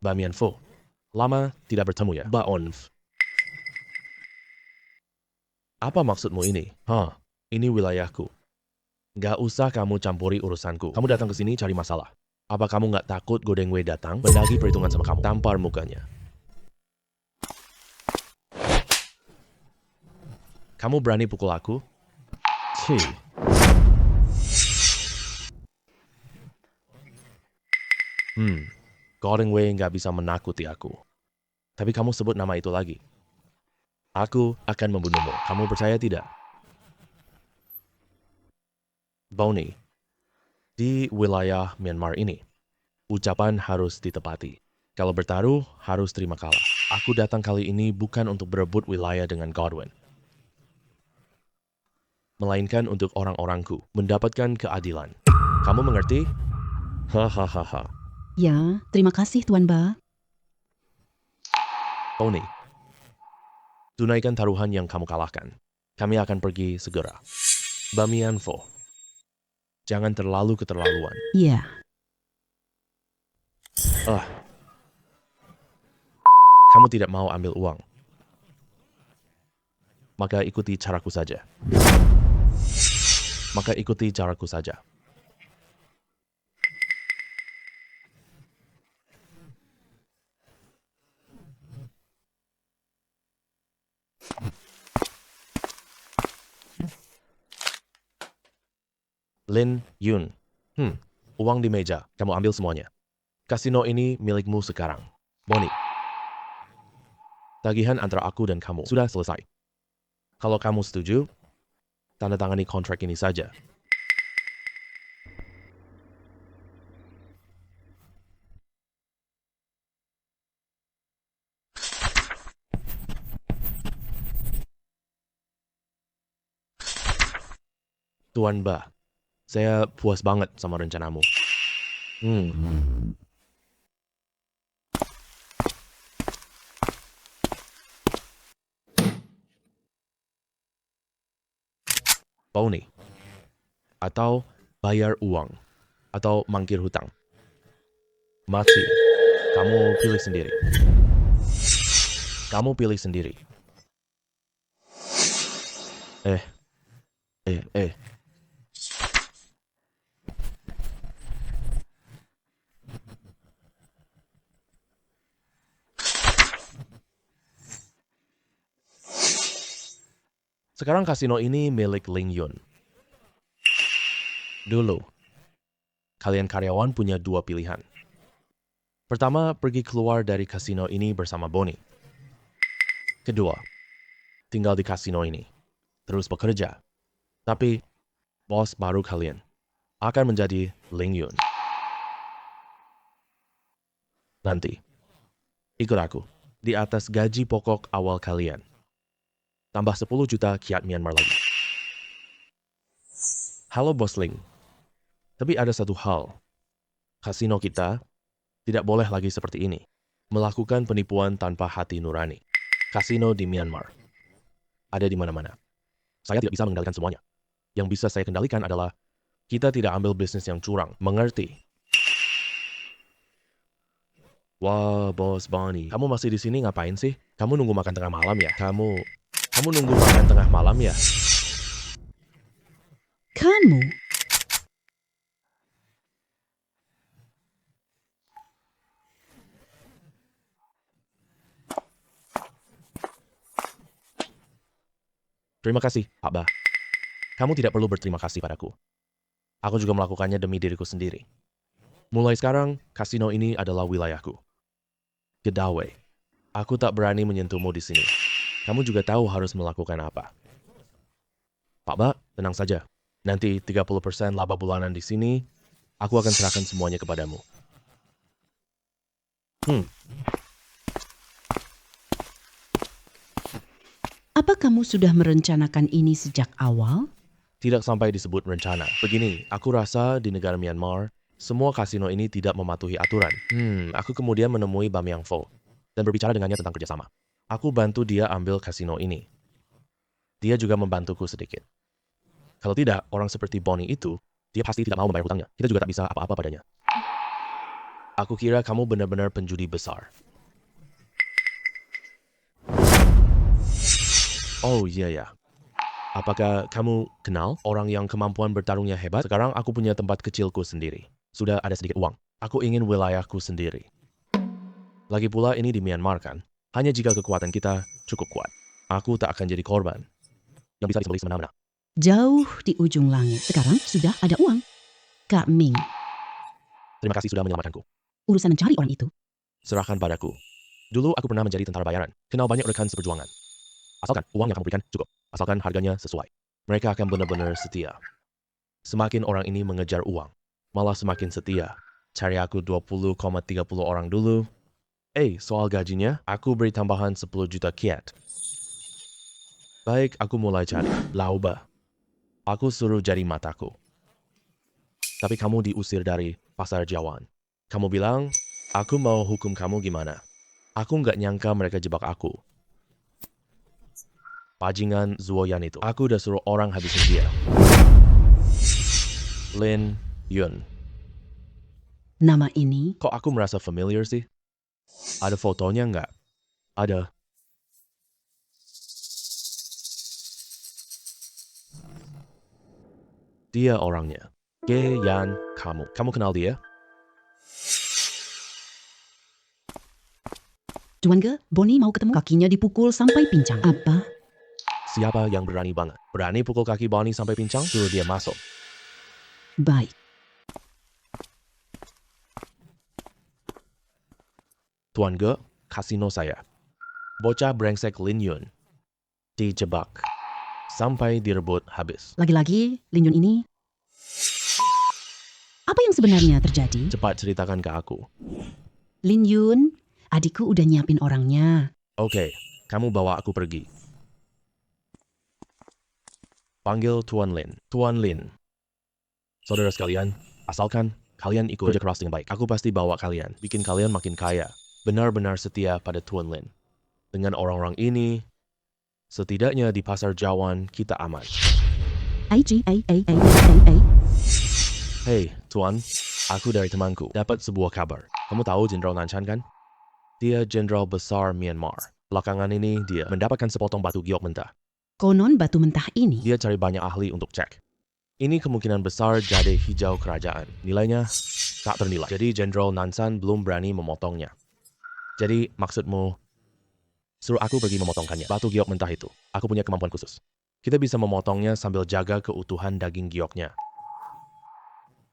Bamianfo. Lama tidak bertemu ya, Baonf. Apa maksudmu ini? Ini wilayahku. Gak usah kamu campuri urusanku. Kamu datang ke sini cari masalah. Apa kamu gak takut Godengwe datang, mendagi perhitungan sama kamu? Tampar mukanya. Kamu berani pukul aku? Cih. Godengwe gak bisa menakuti aku. Tapi kamu sebut nama itu lagi. Aku akan membunuhmu. Kamu percaya tidak? Bonnie, di wilayah Myanmar ini, ucapan harus ditepati. Kalau bertaruh, harus terima kalah. Aku datang kali ini bukan untuk berebut wilayah dengan Godwin, melainkan untuk orang-orangku mendapatkan keadilan. Kamu mengerti? Hahaha. Ya, terima kasih Tuan Ba. Bonnie, tunaikan taruhan yang kamu kalahkan. Kami akan pergi segera. Bamianfo, jangan terlalu keterlaluan. Iya. Kamu tidak mau ambil uang. Maka ikuti caraku saja. Lin Yun. Uang di meja, kamu ambil semuanya. Kasino ini milikmu sekarang. Bonnie, tagihan antara aku dan kamu sudah selesai. Kalau kamu setuju, tanda tangani kontrak ini saja. Tuan Ba, saya puas banget sama rencanamu. Bonnie, atau bayar uang, atau mangkir hutang. Mati, kamu pilih sendiri. Eh. Sekarang kasino ini milik Ling Yun. Dulu, kalian karyawan punya dua pilihan. Pertama, pergi keluar dari kasino ini bersama Bonnie. Kedua, tinggal di kasino ini, terus bekerja. Tapi, bos baru kalian akan menjadi Ling Yun. Nanti, ikut aku di atas gaji pokok awal kalian. Tambah 10 juta kyat Myanmar lagi. Halo Bos Ling. Tapi ada satu hal. Kasino kita tidak boleh lagi seperti ini. Melakukan penipuan tanpa hati nurani. Kasino di Myanmar ada di mana-mana. Saya tidak bisa mengendalikan semuanya. Yang bisa saya kendalikan adalah kita tidak ambil bisnis yang curang. Mengerti? Wah, Bos Bonnie, kamu masih di sini ngapain sih? Kamu nunggu makan tengah malam ya? Kamu nunggu makan tengah malam ya? Kamu? Terima kasih, Pak Bah. Kamu tidak perlu berterima kasih padaku. Aku juga melakukannya demi diriku sendiri. Mulai sekarang, kasino ini adalah wilayahku. Gedawai. Aku tak berani menyentuhmu di sini. Kamu juga tahu harus melakukan apa. Pak Bah, tenang saja. Nanti 30% laba bulanan di sini, aku akan serahkan semuanya kepadamu. Apa kamu sudah merencanakan ini sejak awal? Tidak sampai disebut rencana. Begini, aku rasa di negara Myanmar, semua kasino ini tidak mematuhi aturan. Aku kemudian menemui Bam Yang Fo dan berbicara dengannya tentang kerjasama. Aku bantu dia ambil kasino ini. Dia juga membantuku sedikit. Kalau tidak, orang seperti Bonnie itu, dia pasti tidak mau membayar hutangnya. Kita juga tak bisa apa-apa padanya. Aku kira kamu benar-benar penjudi besar. Oh iya ya. Apakah kamu kenal orang yang kemampuan bertarungnya hebat? Sekarang aku punya tempat kecilku sendiri. Sudah ada sedikit uang. Aku ingin wilayahku sendiri. Lagi pula ini di Myanmar kan? Hanya jika kekuatan kita cukup kuat. Aku tak akan jadi korban yang bisa disembelih semena-mena. Jauh di ujung langit. Sekarang sudah ada uang. Kak Ming, Terima kasih sudah menyelamatkanku. urusan mencari orang itu. Serahkan padaku. Dulu aku pernah menjadi tentara bayaran. Kenal banyak rekan seperjuangan. Asalkan uang yang kamu berikan cukup. Asalkan harganya sesuai. Mereka akan benar-benar setia. Semakin orang ini mengejar uang, malah semakin setia. Cari aku 20,30 orang dulu. Soal gajinya, aku beri tambahan 10 juta kyat. Baik, aku mulai cari. Lauba. Aku suruh jadi mataku. Tapi kamu diusir dari pasar Jawan. Kamu bilang, aku mau hukum kamu gimana? Aku nggak nyangka mereka jebak aku. Pajingan Zuoyan itu. Aku udah suruh orang habisin dia. Lin Yun. Nama ini, Kok aku merasa familiar sih? Ada fotonya nggak? Ada. Dia orangnya. Ge Yan kamu. Kamu kenal dia? Tuan Ge, Bonnie mau ketemu. Kakinya dipukul sampai pincang. Apa? Siapa yang berani banget? Berani pukul kaki Bonnie sampai pincang? Suruh dia masuk. Baik. Tuan Ge, kasino saya. Bocah brengsek Lin Yun. Dijebak. Sampai direbut habis. Lagi-lagi, Lin Yun ini. Apa yang sebenarnya terjadi? Cepat ceritakan ke aku. Lin Yun, adikku udah nyiapin orangnya. Oke, kamu bawa aku pergi. Panggil Tuan Lin. Tuan Lin. Saudara sekalian, asalkan kalian ikut kerja keras dengan baik. Aku pasti bawa kalian, bikin kalian makin kaya. Benar-benar setia pada Tuan Lin. Dengan orang-orang ini, setidaknya di pasar Jawan kita aman. Hei, Tuan. Aku dari temanku. Dapat sebuah kabar. Kamu tahu Jenderal Nanshan kan? Dia jenderal besar Myanmar. Belakangan ini dia mendapatkan sepotong batu giok mentah. Konon batu mentah ini. Dia cari banyak ahli untuk cek. Ini kemungkinan besar jade hijau kerajaan. Nilainya tak ternilai. Jadi Jenderal Nansan belum berani memotongnya. Jadi maksudmu, suruh aku pergi memotongkannya. Batu giok mentah itu, aku punya kemampuan khusus. Kita bisa memotongnya sambil jaga keutuhan daging gioknya.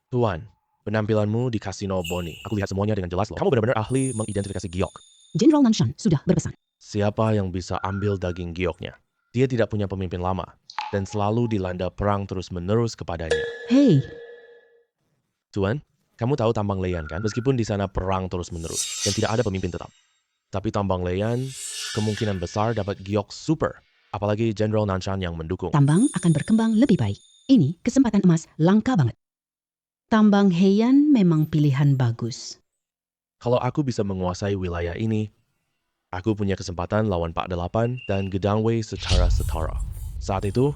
Tuan, penampilanmu di Kasino Boni. Aku lihat semuanya dengan jelas loh. Kamu benar-benar ahli mengidentifikasi giok. Jenderal Nanshan sudah berpesan. Siapa yang bisa ambil daging gioknya? Dia tidak punya pemimpin lama dan selalu dilanda perang terus-menerus kepadanya. Hei, Tuan, kamu tahu Tambang Leyan kan? Meskipun di sana perang terus-menerus dan tidak ada pemimpin tetap. Tapi Tambang Leyan kemungkinan besar dapat giok super. Apalagi Jenderal Nanshan yang mendukung. tambang akan berkembang lebih baik. Ini kesempatan emas langka banget. Tambang Heian memang pilihan bagus. Kalau aku bisa menguasai wilayah ini, aku punya kesempatan lawan Pak Delapan dan Gedang Wei secara setara. Saat itu,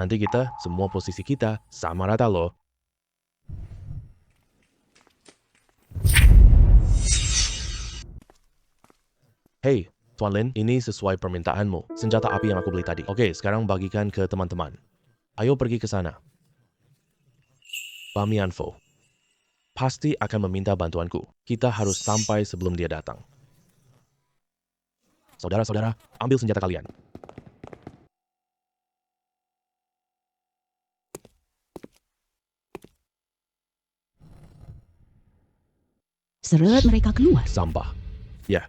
nanti semua posisi kita sama rata loh. Hei, Tuan Lin, ini sesuai permintaanmu. Senjata api yang aku beli tadi. Oke, sekarang bagikan ke teman-teman. Ayo pergi ke sana. Bamianfo pasti akan meminta bantuanku. Kita harus sampai sebelum dia datang. Saudara-saudara, ambil senjata kalian. Seret mereka keluar. Sampah. Ya.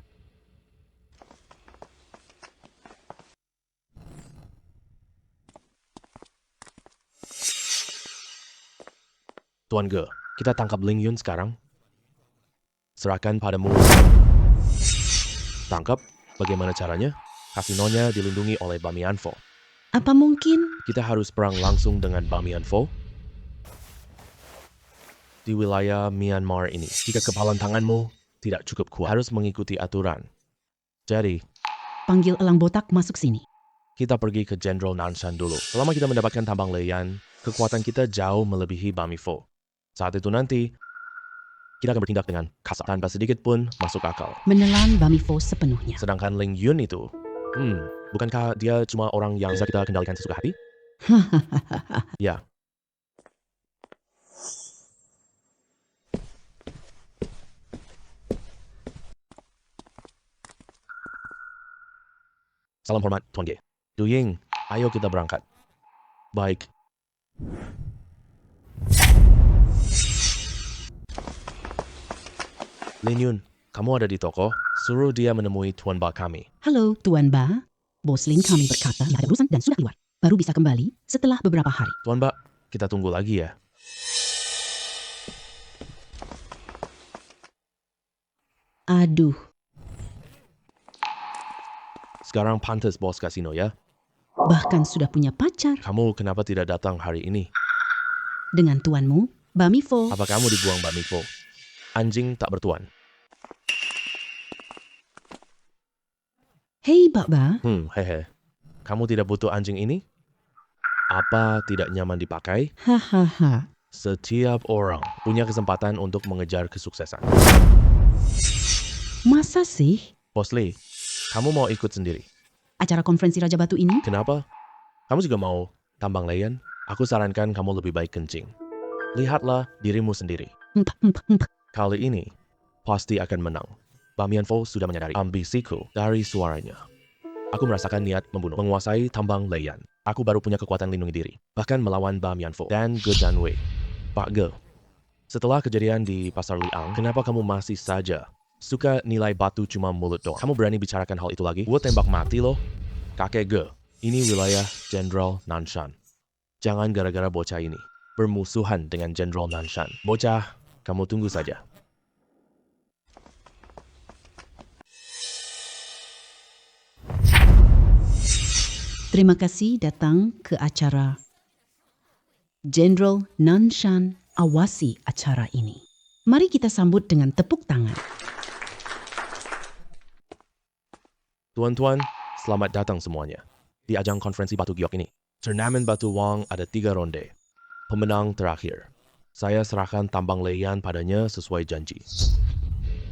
Tuan Ge, kita tangkap Ling Yun sekarang. Serahkan padamu. Tangkap? Bagaimana caranya? Kasinonya dilindungi oleh Bamianfo. Apa mungkin? Kita harus perang langsung dengan Bamianfo di wilayah Myanmar ini. Jika kepalan tanganmu tidak cukup kuat, harus mengikuti aturan. Jadi, Panggil elang botak masuk sini. kita pergi ke Jenderal Nanshan dulu. Selama kita mendapatkan Tambang Leyan, kekuatan kita jauh melebihi Bamifo. Saat itu nanti, kita akan bertindak dengan kasar tanpa sedikit pun masuk akal. Menelan Bamifo sepenuhnya. Sedangkan Ling Yun itu, bukankah dia cuma orang yang bisa kita kendalikan sesuka hati? Ya. Salam hormat, Tuan Ge. Du Ying, ayo kita berangkat. Baik. Lin Yun, kamu ada di toko? Suruh dia menemui Tuan Ba kami. Halo, Tuan Ba. Bos Lin kami berkata dia ada urusan dan sudah keluar. Baru bisa kembali setelah beberapa hari. Tuan Ba, kita tunggu lagi ya. Aduh, Sekarang pantas bos kasino ya. bahkan sudah punya pacar Kamu kenapa tidak datang hari ini? dengan tuanmu, Bamifo. Apa kamu dibuang Bamifo? Anjing tak bertuan. Hei, Bak Ba. Hehe. Kamu tidak butuh anjing ini? Apa tidak nyaman dipakai? Hahaha. Setiap orang punya kesempatan untuk mengejar kesuksesan. Masa sih? Bos Lee, kamu mau ikut sendiri? Acara konferensi Raja Batu ini? Kenapa? Kamu juga mau Tambang Leyan? Aku sarankan kamu lebih baik kencing. Lihatlah dirimu sendiri. Kali ini, pasti akan menang. Bamianfo sudah menyadari ambisiku dari suaranya. Aku merasakan niat membunuh, menguasai Tambang Leyan. Aku baru punya kekuatan lindungi diri, bahkan melawan Bamianfo dan Ge Danwei. Pak Ge, setelah kejadian di Pasar Liang, kenapa kamu masih saja suka nilai batu cuma mulut doang? Kamu berani bicarakan hal itu lagi? Gue tembak mati loh. Kakek Ge, ini wilayah Jenderal Nanshan. Jangan gara-gara bocah ini bermusuhan dengan Jenderal Nanshan. Bocah, kamu tunggu saja. Terima kasih datang ke acara. Jenderal Nanshan awasi acara ini. Mari kita sambut dengan tepuk tangan. Tuan-tuan, selamat datang semuanya. Di ajang konferensi Batu Giok ini, turnamen Batu Wang ada 3 ronde. Pemenang terakhir. Saya serahkan Tambang Leyan padanya sesuai janji.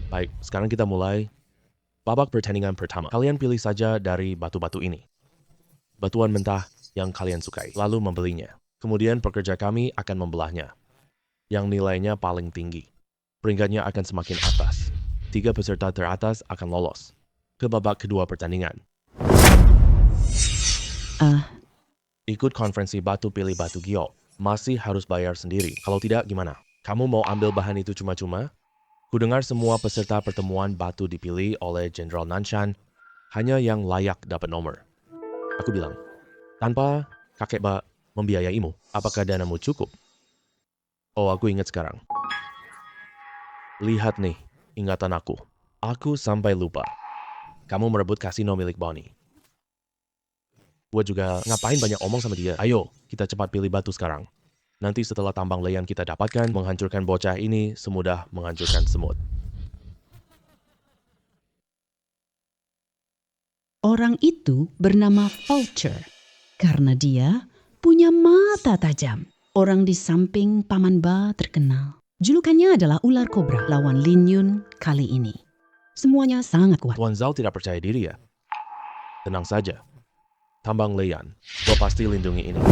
Baik, sekarang kita mulai babak pertandingan pertama. Kalian pilih saja dari batu-batu ini. Batuan mentah yang kalian sukai, lalu membelinya. Kemudian pekerja kami akan membelahnya, yang nilainya paling tinggi. Peringkatnya akan semakin atas. 3 peserta teratas akan lolos ke babak kedua pertandingan. Ikut konferensi batu pilih batu giok, masih harus bayar sendiri. Kalau tidak, gimana? Kamu mau ambil bahan itu cuma-cuma? Kudengar semua peserta pertemuan batu dipilih oleh Jenderal Nanshan, hanya yang layak dapat nomor. Aku bilang, tanpa kakek Ba membiayaimu, apakah danamu cukup? Oh, aku ingat sekarang. Lihat nih, ingatan aku. Aku sampai lupa. Kamu merebut kasino milik Bonnie. Gue juga ngapain banyak omong sama dia. Ayo, kita cepat pilih batu sekarang. Nanti setelah tambang layan kita dapatkan, menghancurkan bocah ini semudah menghancurkan semut. Orang itu bernama Vulture karena dia punya mata tajam. Orang di samping Paman Ba terkenal. Julukannya adalah ular kobra lawan Lin Yun kali ini. Semuanya sangat kuat. Tuan Zhao tidak percaya diri ya? Tenang saja. Tambang layan, gue pasti lindungi ini.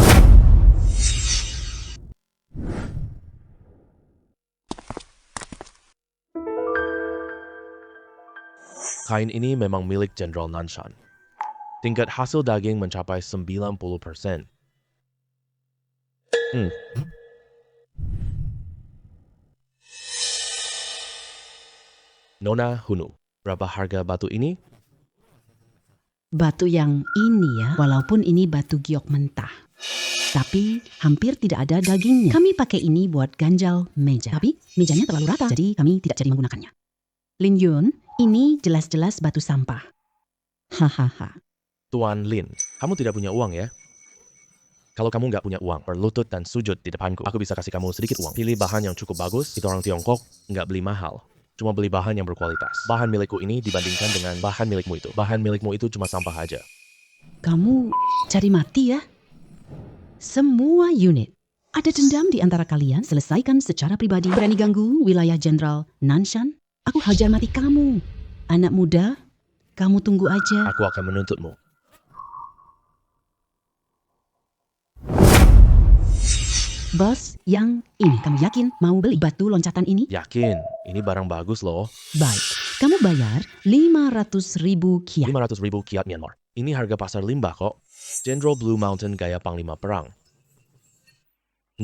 Kain ini memang milik Jenderal Nanshan. Tingkat hasil daging mencapai 90%. Nona Hunu, berapa harga batu ini? Batu yang ini ya, walaupun ini batu giok mentah. Tapi hampir tidak ada dagingnya. Kami pakai ini buat ganjal meja. Tapi mejanya terlalu rata, jadi kami tidak jadi menggunakannya. Lin Yun, ini jelas-jelas batu sampah. Hahaha. Tuan Lin, kamu tidak punya uang ya? Kalau kamu nggak punya uang, berlutut dan sujud di depanku. Aku bisa kasih kamu sedikit uang. Pilih bahan yang cukup bagus. Kita orang Tiongkok nggak beli mahal. Cuma beli bahan yang berkualitas. Bahan milikku ini dibandingkan dengan bahan milikmu itu. Bahan milikmu itu cuma sampah aja. Kamu cari mati ya? Semua unit. Ada dendam di antara kalian, selesaikan secara pribadi. Berani ganggu wilayah Jenderal Nanshan? Aku hajar mati kamu. Anak muda, kamu tunggu aja. Aku akan menuntutmu. Bos, yang ini kamu yakin mau beli batu loncatan ini? Yakin, ini barang bagus loh. Baik, kamu bayar 500.000 kyat. 500.000 kyat Myanmar. Ini harga pasar limbah kok. Jenderal Blue Mountain gaya panglima perang.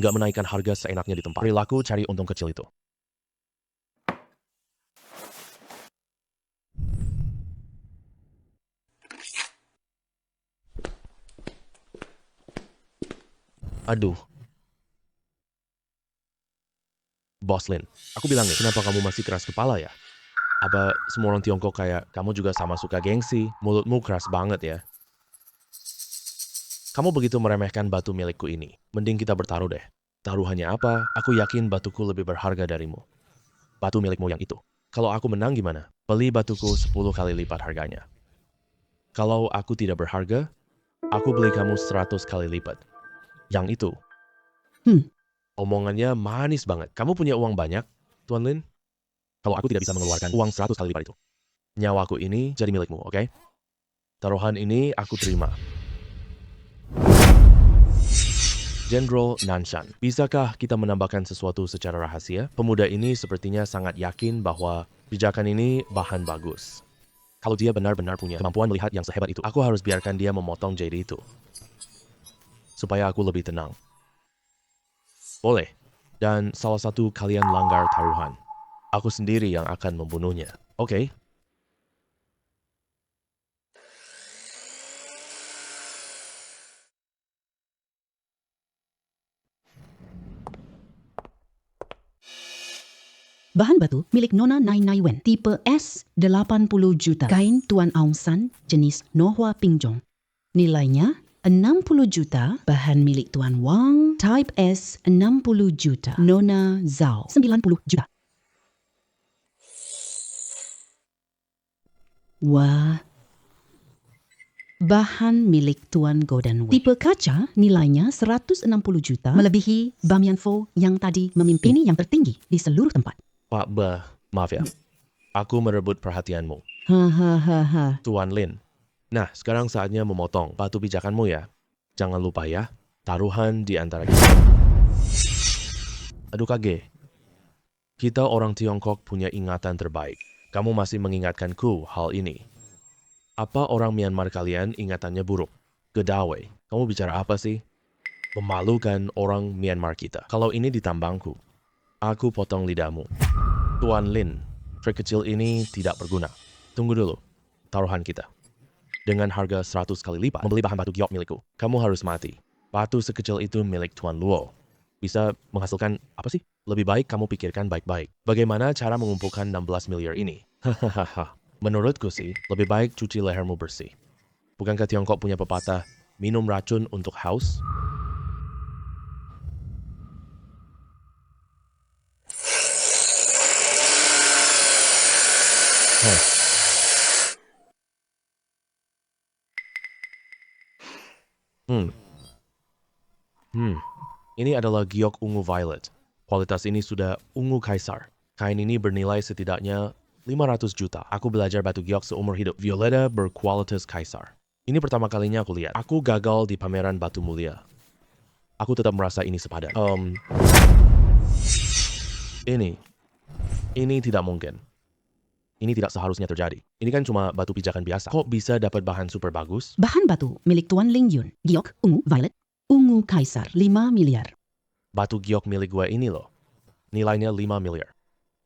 Nggak menaikkan harga seenaknya di tempat. Perilaku cari untung kecil itu. Aduh. Bos Lin, aku bilang nih, kenapa kamu masih keras kepala ya? Apa semua orang Tiongkok kayak kamu juga sama suka gengsi? Mulutmu keras banget ya. Kamu begitu meremehkan batu milikku ini. Mending kita bertaruh deh. Taruhannya apa? Aku yakin batuku lebih berharga darimu. Batu milikmu yang itu. Kalau aku menang gimana? Beli batuku 10 kali lipat harganya. Kalau aku tidak berharga, aku beli kamu 100 kali lipat. Yang itu. Omongannya manis banget. Kamu punya uang banyak, Tuan Lin? Kalau aku tidak bisa mengeluarkan uang 100 kali lipat itu. Nyawaku ini jadi milikmu, oke? Taruhan ini aku terima. Jenderal Nanshan, bisakah kita menambahkan sesuatu secara rahasia? Pemuda ini sepertinya sangat yakin bahwa pijakan ini bahan bagus. Kalau dia benar-benar punya kemampuan melihat yang sehebat itu, aku harus biarkan dia memotong jade itu. Supaya aku lebih tenang. Boleh. Dan salah satu kalian langgar taruhan. Aku sendiri yang akan membunuhnya. Oke? Bahan batu milik Nona Nai Nai Wen, tipe S 80 juta. Kain Tuan Aung San, jenis Nohua Pingjong. Nilainya 60 juta. Bahan milik Tuan Wang, type S 60 juta. Nona Zhao 90 juta. Wah. Bahan milik Tuan Godan Wei. Tipe kaca nilainya 160 juta, melebihi Bamianfo yang tadi memimpin. Ini yang tertinggi di seluruh tempat. Pak Ba, maaf ya. Aku merebut perhatianmu. Hahaha. Tuan Lin. Nah, sekarang saatnya memotong batu pijakanmu ya. Jangan lupa ya, taruhan di antara kita. Aduh kage. Kita orang Tiongkok punya ingatan terbaik. Kamu masih mengingatkanku hal ini. Apa orang Myanmar kalian ingatannya buruk? Gedawai, kamu bicara apa sih? Memalukan orang Myanmar kita. Kalau ini di tambangku, Aku potong lidahmu. Tuan Lin, trik kecil ini tidak berguna. Tunggu dulu. Taruhan kita. Dengan harga 100 kali lipat membeli bahan batu giok milikku. Kamu harus mati. Batu sekecil itu milik Tuan Luo. Bisa menghasilkan apa sih? Lebih baik kamu pikirkan baik-baik. Bagaimana cara mengumpulkan 16 miliar ini? Hahaha. Menurutku sih, lebih baik cuci lehermu bersih. Bukankah Tiongkok punya pepatah, minum racun untuk haus? Heh. Ini adalah giok ungu violet. Kualitas ini sudah ungu kaisar. Kain ini bernilai setidaknya 500 juta. Aku belajar batu giok seumur hidup. Violeta berkualitas kaisar. Ini pertama kalinya aku lihat. Aku gagal di pameran batu mulia. Aku tetap merasa ini sepadan. Ini tidak mungkin. Ini tidak seharusnya terjadi. Ini kan cuma batu pijakan biasa. Kok bisa dapat bahan super bagus? Bahan batu milik Tuan Ling Yun. Giok ungu violet. Ungu kaisar 5 miliar. Batu giok milik gue ini loh. Nilainya 5 miliar.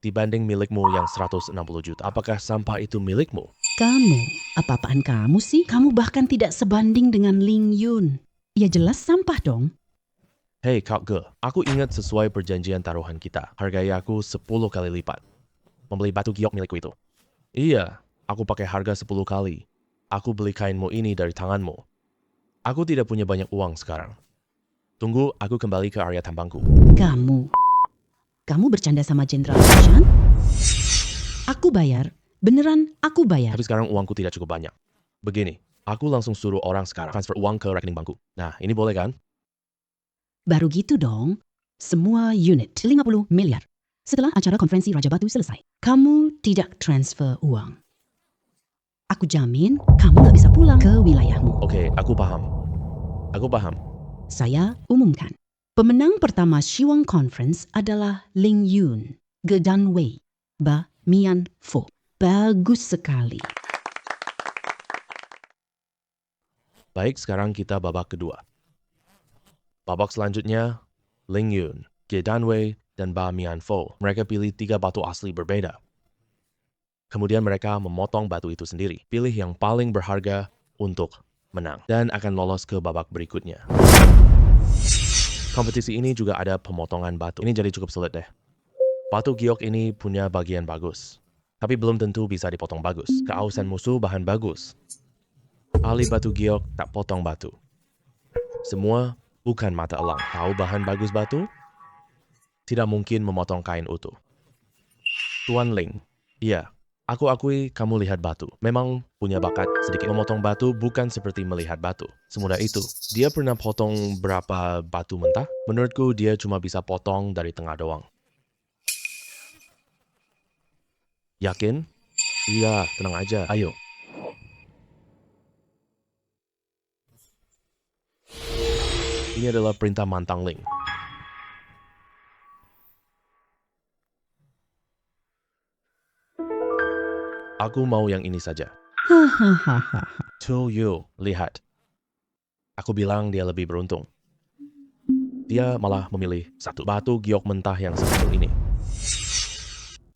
Dibanding milikmu yang 160 juta. Apakah sampah itu milikmu? Kamu, apa-apaan kamu sih? Kamu bahkan tidak sebanding dengan Ling Yun. Ya jelas sampah dong. Hei Kak Ge, aku ingat sesuai perjanjian taruhan kita. Hargai aku 10 kali lipat. Membeli batu giok milikku itu. Iya, aku pakai harga 10 kali. Aku beli kainmu ini dari tanganmu. Aku tidak punya banyak uang sekarang. Tunggu, aku kembali ke area tambangku. Kamu bercanda sama Jenderal Chan? Aku bayar. Beneran, aku bayar. Tapi sekarang uangku tidak cukup banyak. Begini, aku langsung suruh orang sekarang transfer uang ke rekening bankku. Nah, ini boleh kan? Baru gitu dong. Semua unit 50 miliar. Setelah acara konferensi Raja Batu selesai, kamu tidak transfer uang. Aku jamin kamu gak bisa pulang ke wilayahmu. Oke, aku paham. Aku paham. Saya umumkan. Pemenang pertama Shiwang Conference adalah Ling Yun, Gedan Wei, Ba Mian Fo. Bagus sekali. Baik, sekarang kita babak kedua. Babak selanjutnya, Ling Yun, Ge Danwei, dan Ba Mianfo. Mereka pilih 3 batu asli berbeda. Kemudian mereka memotong batu itu sendiri. Pilih yang paling berharga untuk menang. Dan akan lolos ke babak berikutnya. Kompetisi ini juga ada pemotongan batu. Ini jadi cukup sulit deh. Batu giok ini punya bagian bagus. Tapi belum tentu bisa dipotong bagus. Keausan musuh bahan bagus. Ahli batu giok tak potong batu. Semua bukan mata elang. Tahu bahan bagus batu? Tidak mungkin memotong kain utuh. Tuan Ling, iya, aku akui kamu lihat batu. Memang punya bakat sedikit. Memotong batu bukan seperti melihat batu. Semudah itu. Dia pernah potong berapa batu mentah? Menurutku dia cuma bisa potong dari tengah doang. Yakin? Iya, tenang aja. Ayo. Ini adalah perintah Mantang Ling. Aku mau yang ini saja. Hahaha. To you, lihat. Aku bilang dia lebih beruntung. Dia malah memilih 1 batu giok mentah yang sekecil ini.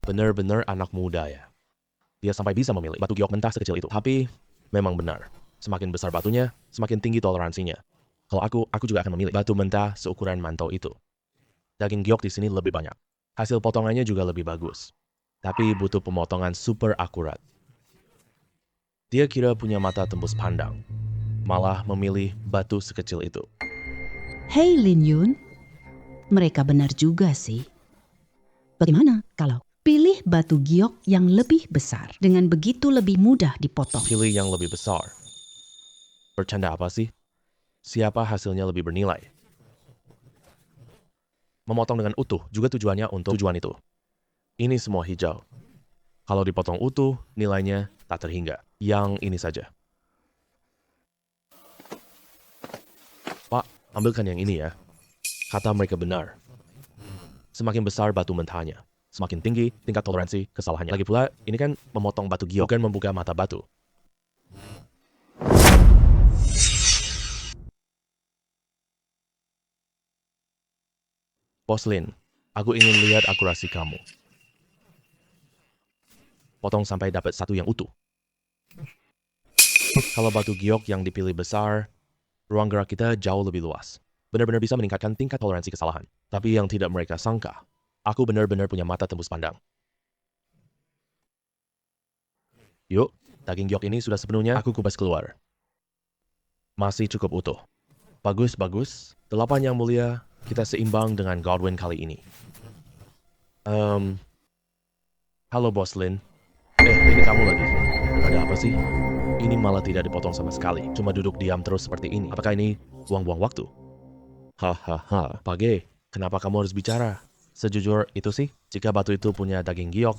Benar-benar anak muda ya. Dia sampai bisa memilih batu giok mentah sekecil itu. Tapi memang benar. Semakin besar batunya, semakin tinggi toleransinya. Kalau aku juga akan memilih batu mentah seukuran mantau itu. Daging giok di sini lebih banyak. Hasil potongannya juga lebih bagus. Tapi butuh pemotongan super akurat. Dia kira punya mata tembus pandang. Malah memilih batu sekecil itu. Hei Lin Yun, mereka benar juga sih. Bagaimana kalau pilih batu giok yang lebih besar dengan begitu lebih mudah dipotong? Pilih yang lebih besar. Bercanda apa sih? Siapa hasilnya lebih bernilai? Memotong dengan utuh juga tujuannya untuk tujuan itu. Ini semua hijau. Kalau dipotong utuh, nilainya tak terhingga. Yang ini saja. Pak, ambilkan yang ini ya. Kata mereka benar. Semakin besar batu mentahnya, semakin tinggi tingkat toleransi kesalahannya. Lagi pula, ini kan memotong batu giok, bukan membuka mata batu. Bos Lin, Aku ingin lihat akurasi kamu. Potong sampai dapat satu yang utuh. Kalau batu giok yang dipilih besar, ruang gerak kita jauh lebih luas. Benar-benar bisa meningkatkan tingkat toleransi kesalahan. Tapi yang tidak mereka sangka, aku benar-benar punya mata tembus pandang. Yuk, daging giok ini sudah sepenuhnya aku kupas keluar. Masih cukup utuh. Bagus, bagus. 8 yang mulia, kita seimbang dengan Godwin kali ini. Halo Bos Lin. Ini kamu lagi. Ada apa sih? Ini malah tidak dipotong sama sekali. Cuma duduk diam terus seperti ini. Apakah ini buang-buang waktu? Hahaha. Page, kenapa kamu harus bicara? Sejujur itu sih, jika batu itu punya daging giok,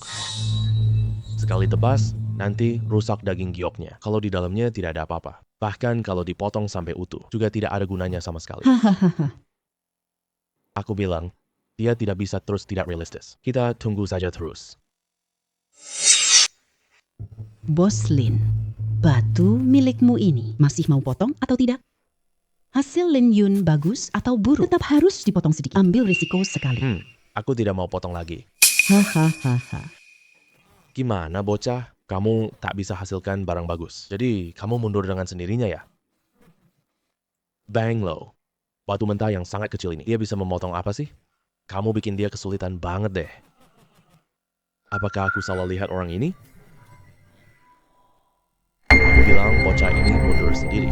sekali tebas, nanti rusak daging gioknya. Kalau di dalamnya tidak ada apa-apa. Bahkan kalau dipotong sampai utuh, juga tidak ada gunanya sama sekali. Hahaha. Aku bilang, dia tidak bisa terus tidak realistis. Kita tunggu saja terus. Bos Lin, batu milikmu ini masih mau potong atau tidak? Hasil Lin Yun bagus atau buruk? Tetap harus dipotong sedikit. Ambil risiko sekali. Aku tidak mau potong lagi. Hahaha. Gimana bocah? Kamu tak bisa hasilkan barang bagus. Jadi kamu mundur dengan sendirinya ya? Bang lo. Batu mentah yang sangat kecil ini. Dia bisa memotong apa sih? Kamu bikin dia kesulitan banget deh. Apakah aku salah lihat orang ini? Aku bilang bocah ini mundur sendiri.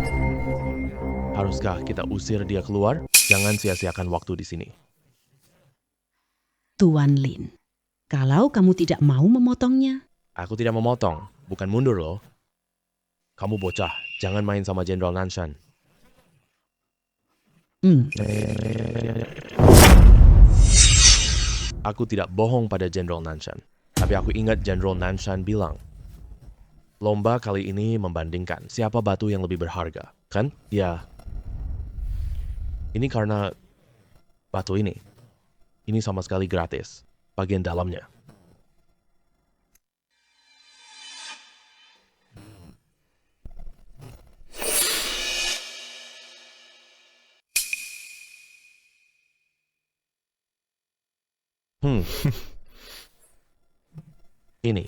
Haruskah kita usir dia keluar? Jangan sia-siakan waktu di sini. Tuan Lin, kalau kamu tidak mau memotongnya, Aku tidak memotong, bukan mundur loh. Kamu bocah, jangan main sama Jenderal Nanshan. Aku tidak bohong pada Jenderal Nanshan. Tapi aku ingat Jenderal Nanshan bilang, lomba kali ini membandingkan siapa batu yang lebih berharga. Kan? Ya. Ini karena batu ini. Ini sama sekali gratis. Bagian dalamnya. Ini.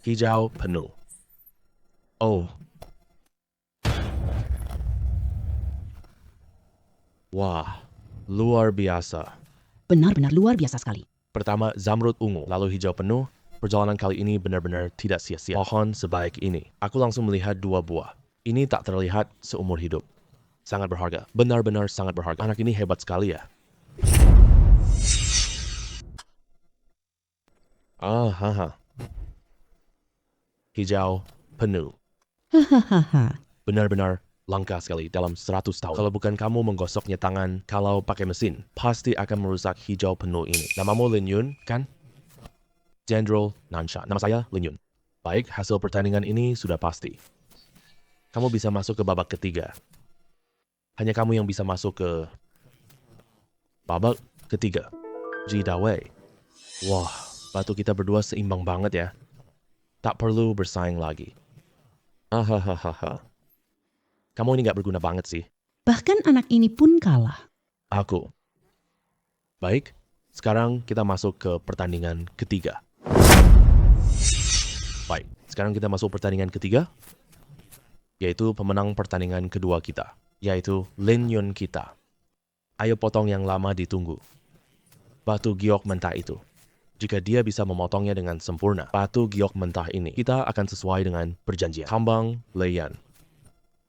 Hijau penuh. Oh. Wah, luar biasa. benar-benar luar biasa sekali. Pertama, zamrud ungu, lalu hijau penuh. Perjalanan kali ini benar-benar tidak sia-sia. Pohon sebaik ini. Aku langsung melihat 2 buah. Ini tak terlihat seumur hidup. Sangat berharga. Benar-benar sangat berharga. Anak ini hebat sekali ya. Hijau penuh. Hahaha. Benar-benar langka sekali dalam 100 tahun. Kalau bukan kamu menggosoknya tangan kalau pakai mesin, pasti akan merusak hijau penuh ini. Namamu Lin Yun, kan? Jenderal Nanshan. Nama saya Lin Yun. Baik, hasil pertandingan ini sudah pasti. Kamu bisa masuk ke babak ketiga. Hanya kamu yang bisa masuk ke babak ketiga. Ji Dawei. Wah, batu kita berdua seimbang banget ya. Tak perlu bersaing lagi. Hahaha. Kamu ini gak berguna banget sih. Bahkan anak ini pun kalah. Aku. Baik, sekarang kita masuk ke pertandingan ketiga. Baik, sekarang kita masuk pertandingan ketiga, yaitu pemenang pertandingan kedua kita, yaitu Lin Yun kita. Ayo potong yang lama ditunggu. Batu giok mentah itu. Jika dia bisa memotongnya dengan sempurna, batu giok mentah ini, kita akan sesuai dengan perjanjian. Tambang Leian.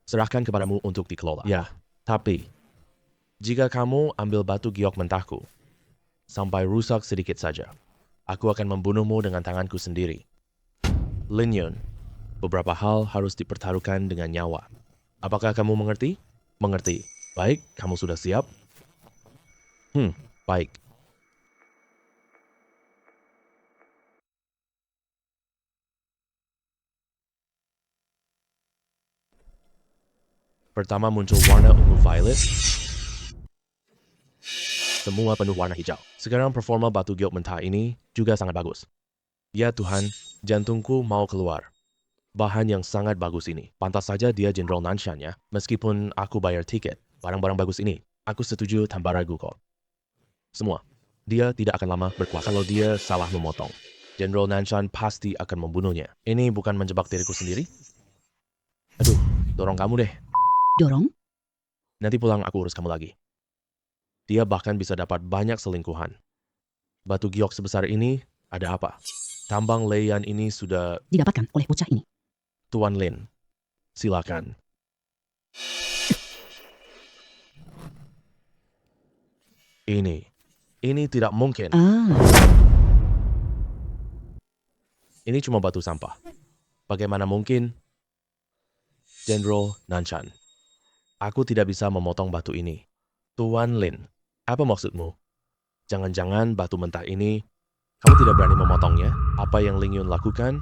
Serahkan kepadamu untuk dikelola. Ya, tapi jika kamu ambil batu giok mentahku, sampai rusak sedikit saja, aku akan membunuhmu dengan tanganku sendiri. Lin Yun, beberapa hal harus dipertaruhkan dengan nyawa. Apakah kamu mengerti? Mengerti. Baik, kamu sudah siap? Baik. Pertama muncul warna ungu violet. Semua penuh warna hijau. Sekarang performa batu giok mentah ini juga sangat bagus. Ya Tuhan, jantungku mau keluar. Bahan yang sangat bagus ini. Pantas saja dia Jenderal Nanshan ya. Meskipun aku bayar tiket, barang-barang bagus ini, aku setuju tanpa ragu kok. Semua. Dia tidak akan lama berkuasa kalau dia salah memotong. Jenderal Nanshan pasti akan membunuhnya. Ini bukan menjebak diriku sendiri? Aduh, dorong kamu deh. Dorong? Nanti pulang aku urus kamu lagi. Dia bahkan bisa dapat banyak selingkuhan. Batu giok sebesar ini, ada apa? Tambang Leiyan ini sudah... Didapatkan oleh bocah ini. Tuan Lin, silakan. Ini tidak mungkin. Ini cuma batu sampah. Bagaimana mungkin? Jenderal Nanshan, aku tidak bisa memotong batu ini. Tuan Lin, apa maksudmu? Jangan-jangan batu mentah ini, kamu tidak berani memotongnya? Apa yang Ling Yun lakukan?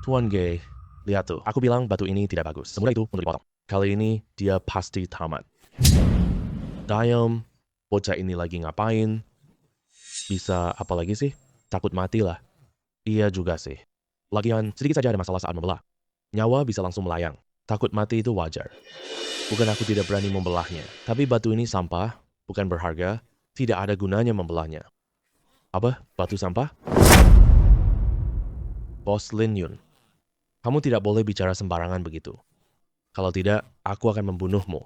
Tuan Ge, lihat tuh, aku bilang batu ini tidak bagus. Semudah itu untuk dipotong. Kali ini dia pasti tamat. Dayam, bocah ini lagi ngapain? Bisa apa lagi sih? Takut mati lah. Iya juga sih. Lagian, sedikit saja ada masalah saat membelah. Nyawa bisa langsung melayang. Takut mati itu wajar. Bukan aku tidak berani membelahnya. Tapi batu ini sampah, bukan berharga. Tidak ada gunanya membelahnya. Apa? Batu sampah? Bos Lin Yun, kamu tidak boleh bicara sembarangan begitu. Kalau tidak, aku akan membunuhmu.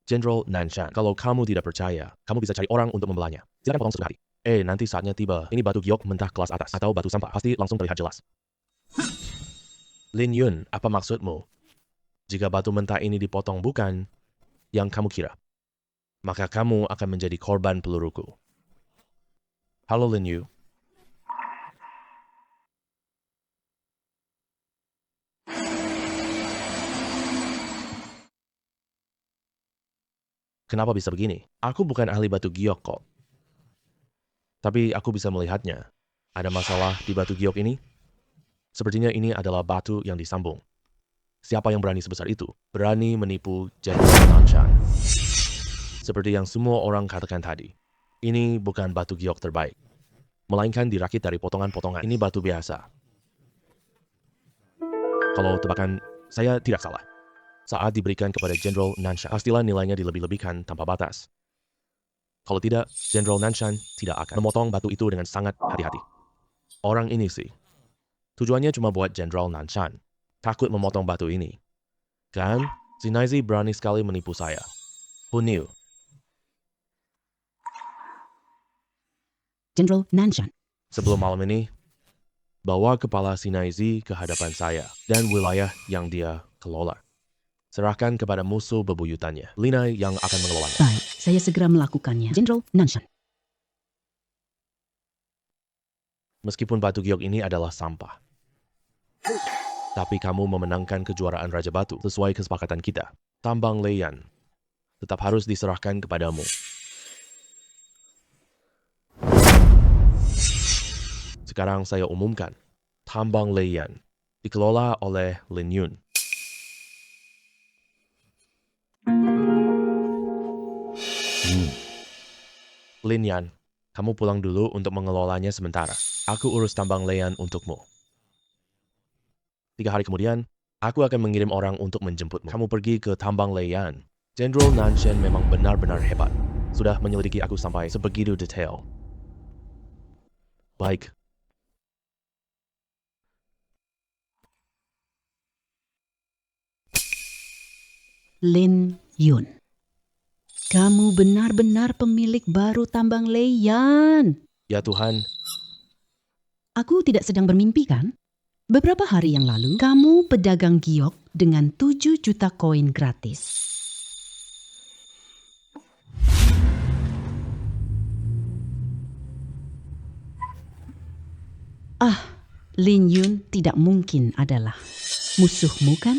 Jenderal Nanshan, kalau kamu tidak percaya, kamu bisa cari orang untuk membelahnya. Silakan potong setengah hati. Nanti saatnya tiba. Ini batu giok mentah kelas atas. Atau batu sampah. Pasti langsung terlihat jelas. Lin Yun, apa maksudmu? Jika batu mentah ini dipotong bukan yang kamu kira, maka kamu akan menjadi korban peluruku. Halo Lin Yu. Kenapa bisa begini? Aku bukan ahli batu giok kok. Tapi aku bisa melihatnya. Ada masalah di batu giok ini? Sepertinya ini adalah batu yang disambung. Siapa yang berani sebesar itu? Berani menipu Jenderal Nanshan. Seperti yang semua orang katakan tadi. Ini bukan batu giok terbaik. Melainkan dirakit dari potongan-potongan. Ini batu biasa. Kalau tebakan saya tidak salah. Saat diberikan kepada Jenderal Nanshan, pastilah nilainya dilebih-lebihkan tanpa batas. Kalau tidak, Jenderal Nanshan tidak akan memotong batu itu dengan sangat hati-hati. Orang ini sih, tujuannya cuma buat Jenderal Nanshan. Takut memotong batu ini. Kan, Sinaizi berani sekali menipu saya. Who knew? Jenderal Nanshan. Sebelum malam ini, bawa kepala Sinaizi ke hadapan saya dan wilayah yang dia kelola. Serahkan kepada musuh bebuyutannya, Lina yang akan mengelolanya. Baik, saya segera melakukannya. Jenderal Nanshan. Meskipun batu giok ini adalah sampah, tapi kamu memenangkan kejuaraan Raja Batu sesuai kesepakatan kita. Tambang Leiyan tetap harus diserahkan kepadamu. Sekarang saya umumkan, Tambang Leiyan dikelola oleh Lin Yun. Lin Yan, kamu pulang dulu untuk mengelolanya sementara. Aku urus Tambang Leiyan untukmu. 3 hari kemudian, aku akan mengirim orang untuk menjemputmu. Kamu pergi ke Tambang Leiyan. Jenderal Nanshan memang benar-benar hebat. Sudah menyelidiki aku sampai sebegitu detail. Baik. Lin Yun. Kamu benar-benar pemilik baru tambang Leiyan. Ya Tuhan, Aku tidak sedang bermimpi kan? Beberapa hari yang lalu, kamu pedagang giok dengan 7 juta koin gratis. Lin Yun tidak mungkin adalah musuhmu kan?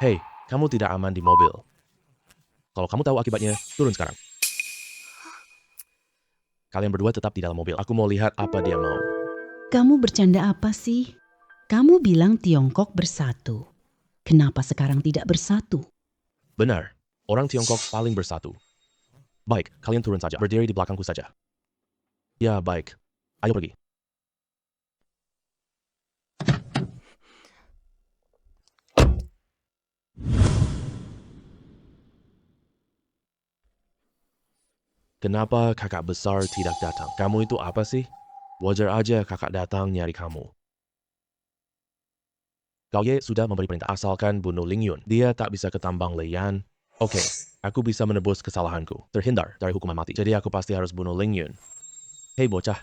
hei, kamu tidak aman di mobil. Kalau kamu tahu akibatnya, turun sekarang. Kalian berdua tetap di dalam mobil. Aku mau lihat apa dia mau. Kamu bercanda apa sih? Kamu bilang Tiongkok bersatu. Kenapa sekarang tidak bersatu? Benar, orang Tiongkok paling bersatu. Baik, kalian turun saja. Berdiri di belakangku saja. Ya, baik. Ayo pergi. Kenapa kakak besar tidak datang? Kamu itu apa sih? Wajar aja kakak datang nyari kamu. Gao Ye sudah memberi perintah asalkan bunuh Ling Yun. Dia tak bisa ke tambang Leiyan. Oke, aku bisa menebus kesalahanku. Terhindar dari hukuman mati. Jadi aku pasti harus bunuh Ling Yun. Hei bocah,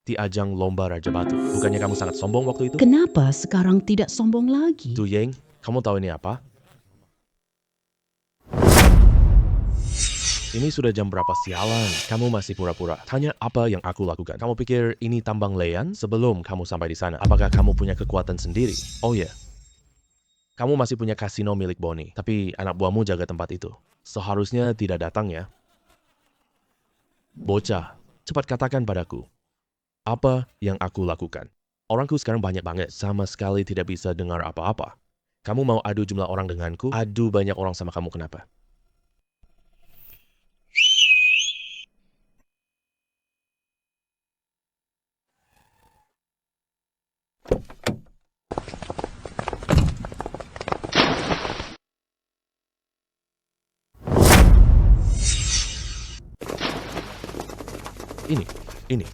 di ajang lomba Raja Batu. Bukannya kamu sangat sombong waktu itu? Kenapa sekarang tidak sombong lagi? Tu Ying, kamu tahu ini apa? Ini sudah jam berapa sialan? Kamu masih pura-pura. Tanya apa yang aku lakukan. Kamu pikir ini tambang Leiyan sebelum kamu sampai di sana? Apakah kamu punya kekuatan sendiri? Oh ya, kamu masih punya kasino milik Bonnie. Tapi anak buahmu jaga tempat itu. Seharusnya tidak datang ya. Bocah, cepat katakan padaku. Apa yang aku lakukan? Orangku sekarang banyak banget. Sama sekali tidak bisa dengar apa-apa. Kamu mau adu jumlah orang denganku? Adu banyak orang sama kamu kenapa? Ini.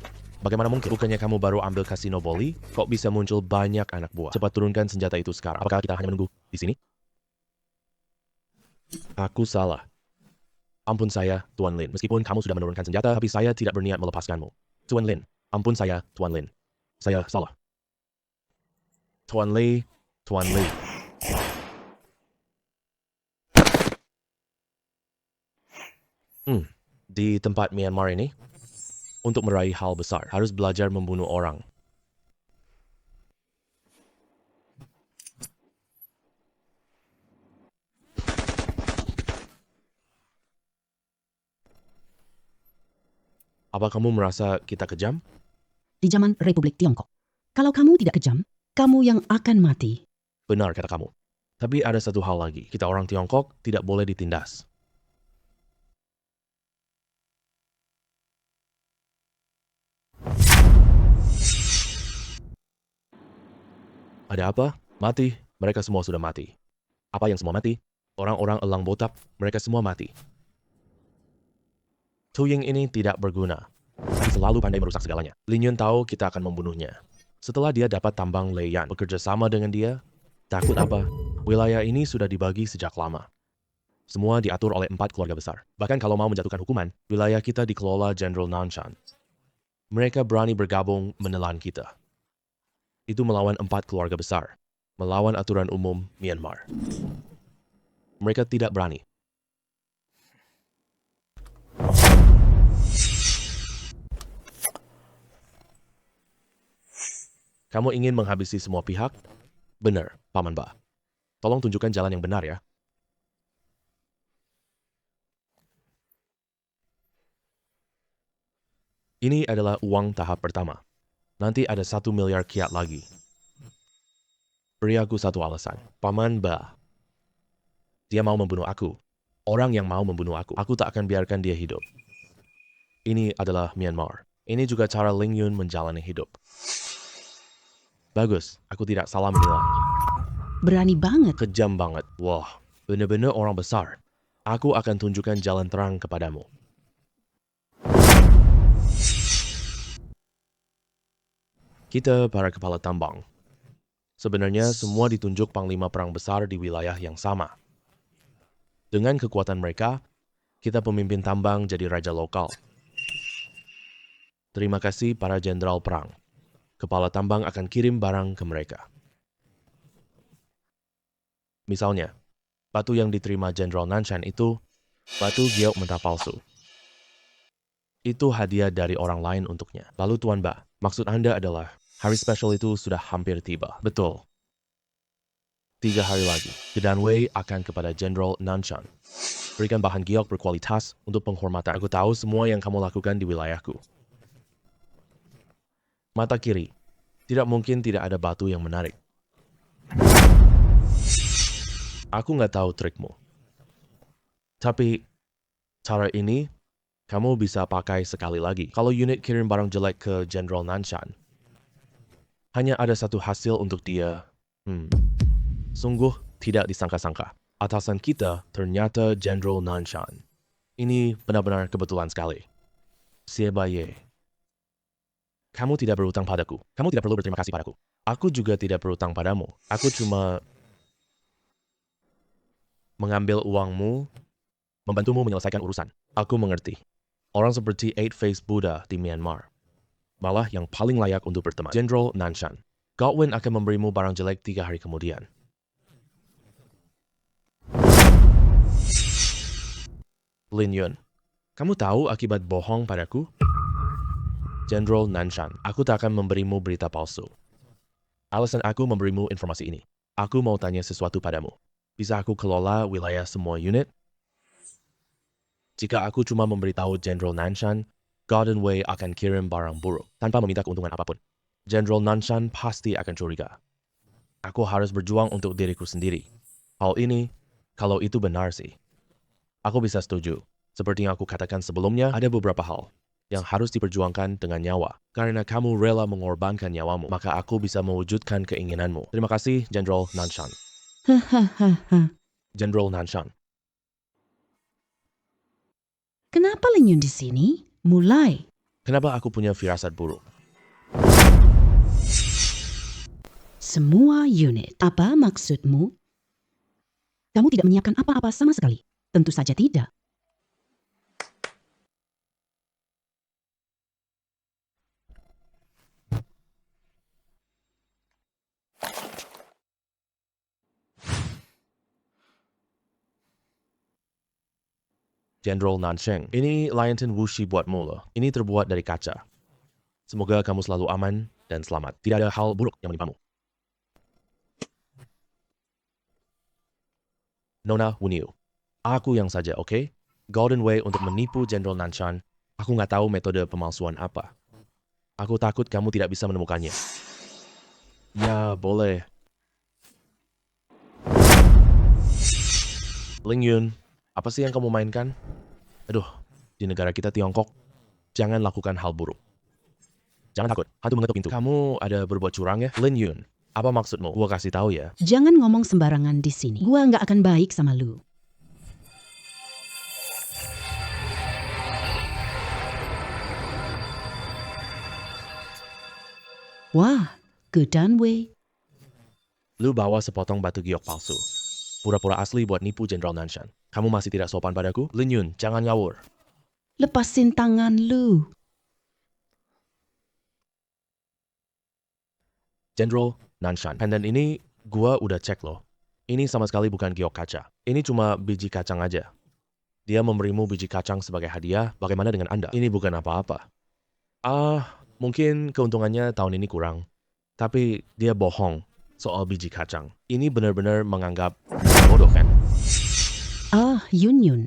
Bagaimana mungkin? Bukannya kamu baru ambil kasino Boli? Kok bisa muncul banyak anak buah? Cepat turunkan senjata itu sekarang. Apakah kita hanya menunggu di sini? Aku salah. Ampun saya, Tuan Lin. Meskipun kamu sudah menurunkan senjata, tapi saya tidak berniat melepaskanmu. Tuan Lin. Ampun saya, Tuan Lin. Saya salah. Tuan Li. Tuan Li. Di tempat Myanmar ini, untuk meraih hal besar, harus belajar membunuh orang. Apa kamu merasa kita kejam? Di zaman Republik Tiongkok. Kalau kamu tidak kejam, kamu yang akan mati. Benar kata kamu. Tapi ada satu hal lagi. Kita orang Tiongkok tidak boleh ditindas. Ada apa? Mati. Mereka semua sudah mati. Apa yang semua mati? Orang-orang elang botak. Mereka semua mati. Tu Ying ini tidak berguna. Tapi selalu pandai merusak segalanya. Lin Yun tahu kita akan membunuhnya. Setelah dia dapat tambang Leiyan bekerja sama dengan dia, takut apa? Wilayah ini sudah dibagi sejak lama. Semua diatur oleh 4 keluarga besar. Bahkan kalau mau menjatuhkan hukuman, wilayah kita dikelola Jenderal Nanshan. Mereka berani bergabung menelan kita. Itu melawan 4 keluarga besar. Melawan aturan umum Myanmar. Mereka tidak berani. Kamu ingin menghabisi semua pihak? Benar, Paman Ba. Tolong tunjukkan jalan yang benar ya. Ini adalah uang tahap pertama. Nanti ada 1 miliar kyat lagi. Beri aku satu alasan. Paman Ba. Dia mau membunuh aku. Orang yang mau membunuh aku tak akan biarkan dia hidup. Ini adalah Myanmar. Ini juga cara Ling Yun menjalani hidup. Bagus, aku tidak salah menilai. Berani banget. Kejam banget. Wah, benar-benar orang besar. Aku akan tunjukkan jalan terang kepadamu. Kita para kepala tambang. Sebenarnya semua ditunjuk panglima perang besar di wilayah yang sama. Dengan kekuatan mereka, kita pemimpin tambang jadi raja lokal. Terima kasih para jenderal perang. Kepala tambang akan kirim barang ke mereka. Misalnya, batu yang diterima Jenderal Nanshan itu batu giok mentah palsu. Itu hadiah dari orang lain untuknya. Lalu Tuan Ba, maksud Anda adalah hari spesial itu sudah hampir tiba. Betul. 3 hari lagi, Gedan Wei akan kepada Jenderal Nanshan. Berikan bahan giok berkualitas untuk penghormatan. Aku tahu semua yang kamu lakukan di wilayahku. Mata kiri, tidak mungkin tidak ada batu yang menarik. Aku nggak tahu trikmu. Tapi, cara ini, kamu bisa pakai sekali lagi. Kalau unit kirim barang jelek ke Jenderal Nanshan, hanya ada satu hasil untuk dia. Sungguh tidak disangka-sangka. Atasan kita ternyata Jenderal Nanshan. Ini benar-benar kebetulan sekali. Siebaye. Kamu tidak berutang padaku. Kamu tidak perlu berterima kasih padaku. Aku juga tidak berutang padamu. Aku cuma mengambil uangmu, membantumu menyelesaikan urusan. Aku mengerti. Orang seperti Eight-Faced Buddha di Myanmar. Malah yang paling layak untuk berteman. Jenderal Nanshan. Godwin akan memberimu barang jelek 3 hari kemudian. Lin Yun. Kamu tahu akibat bohong padaku? Jenderal Nanshan, aku tak akan memberimu berita palsu. Alasan aku memberimu informasi ini. Aku mau tanya sesuatu padamu. Bisa aku kelola wilayah semua unit? Jika aku cuma memberitahu Jenderal Nanshan, Golden Way akan kirim barang buruk tanpa meminta keuntungan apapun. Jenderal Nanshan pasti akan curiga. Aku harus berjuang untuk diriku sendiri. Hal ini, kalau itu benar sih, aku bisa setuju. Seperti yang aku katakan sebelumnya, ada beberapa hal yang harus diperjuangkan dengan nyawa. Karena kamu rela mengorbankan nyawamu, maka aku bisa mewujudkan keinginanmu. Terima kasih, Jenderal Nanshan. Hahaha. Jenderal Nanshan. Kenapa Lin Yun di sini? Mulai. Kenapa aku punya firasat buruk? Semua unit. Apa maksudmu? Kamu tidak menyiapkan apa-apa sama sekali. Tentu saja tidak. Jenderal Nansheng, ini Lionton Wuxi buatmu loh. Ini terbuat dari kaca. Semoga kamu selalu aman dan selamat. Tidak ada hal buruk yang menimpamu. Nona Wuniu. Aku yang saja, oke? Golden Way untuk menipu Jenderal Nanshan. Aku nggak tahu metode pemalsuan apa. Aku takut kamu tidak bisa menemukannya. Ya, boleh. Ling Yun, apa sih yang kamu mainkan? Aduh, di negara kita Tiongkok, jangan lakukan hal buruk. Jangan takut, hantu mengetuk pintu. Kamu ada berbuat curang ya? Lin Yun, apa maksudmu? Gua kasih tahu ya. Jangan ngomong sembarangan di sini. Gua nggak akan baik sama lu. Wah, Golden Way. Lu bawa sepotong batu giok palsu. Pura-pura asli buat nipu Jenderal Nanshan. Kamu masih tidak sopan padaku? Lin Yun, jangan ngawur. Lepasin tangan lu. Jenderal Nanshan, pendant ini gua udah cek loh. Ini sama sekali bukan giok kaca. Ini cuma biji kacang aja. Dia memberimu biji kacang sebagai hadiah, bagaimana dengan Anda? Ini bukan apa-apa. Mungkin keuntungannya tahun ini kurang. Tapi dia bohong soal biji kacang. Ini benar-benar menganggap bodoh kan? Yun Yun.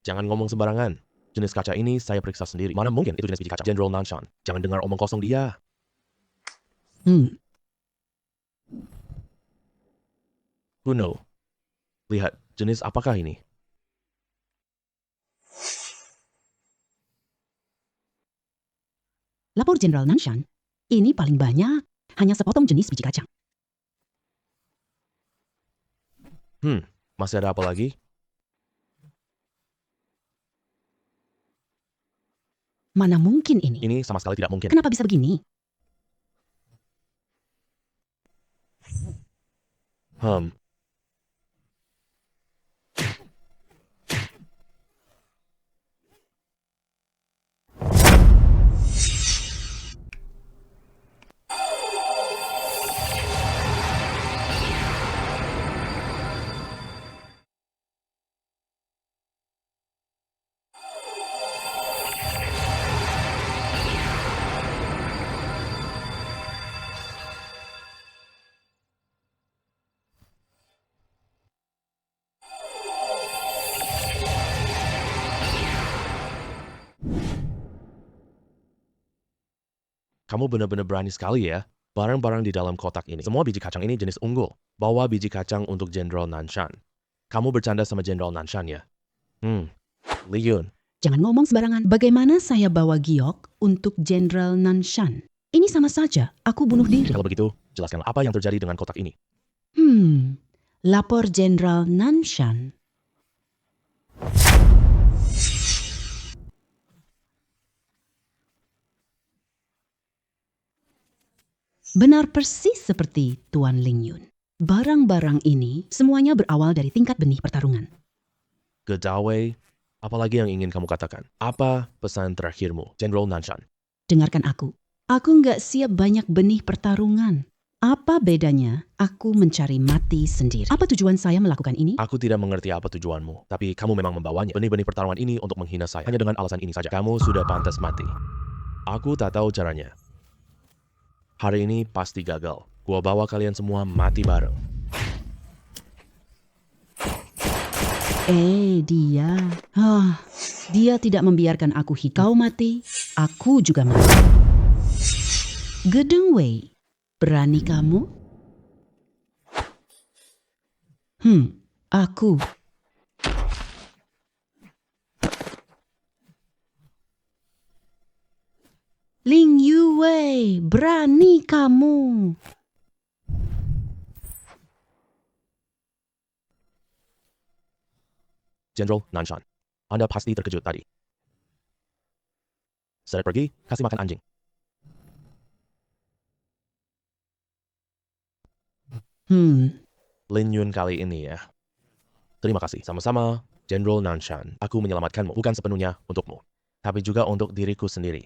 Jangan ngomong sembarangan. Jenis kaca ini saya periksa sendiri. Mana mungkin itu jenis biji kacang? Jenderal Nanshan, jangan dengar omong kosong dia. Kuno. Lihat, jenis apakah ini? Lapor Jenderal Nanshan. Ini paling banyak. Hanya sepotong jenis biji kacang. Masih ada apa lagi? Mana mungkin ini? Ini sama sekali tidak mungkin. Kenapa bisa begini? Kamu benar-benar berani sekali ya. Barang-barang di dalam kotak ini. Semua biji kacang ini jenis unggul. Bawa biji kacang untuk Jenderal Nanshan. Kamu bercanda sama Jenderal Nanshan ya? Li Yun. Jangan ngomong sembarangan. Bagaimana saya bawa giok untuk Jenderal Nanshan? Ini sama saja. Aku bunuh diri. Kalau begitu, jelaskan apa yang terjadi dengan kotak ini. Lapor Jenderal Nanshan. Benar persis seperti Tuan Ling Yun. Barang-barang ini semuanya berawal dari tingkat benih pertarungan. Gedawei, apalagi yang ingin kamu katakan? Apa pesan terakhirmu, Jenderal Nanshan? Dengarkan aku. Aku nggak siap banyak benih pertarungan. Apa bedanya aku mencari mati sendiri? Apa tujuan saya melakukan ini? Aku tidak mengerti apa tujuanmu, tapi kamu memang membawanya. Benih-benih pertarungan ini untuk menghina saya. Hanya dengan alasan ini saja. Kamu sudah pantas mati. Aku tak tahu caranya. Hari ini pasti gagal. Gua bawa kalian semua mati bareng. Dia. Dia tidak membiarkan aku hidup. Kau mati, aku juga mati. Gedeng Wei, berani kamu? Aku. Ling Yue, berani kamu? Jenderal Nanshan, Anda pasti terkejut tadi. Saya pergi, kasih makan anjing. Lin Yun kali ini ya. Terima kasih. Sama-sama, Jenderal Nanshan. Aku menyelamatkanmu, bukan sepenuhnya untukmu, tapi juga untuk diriku sendiri.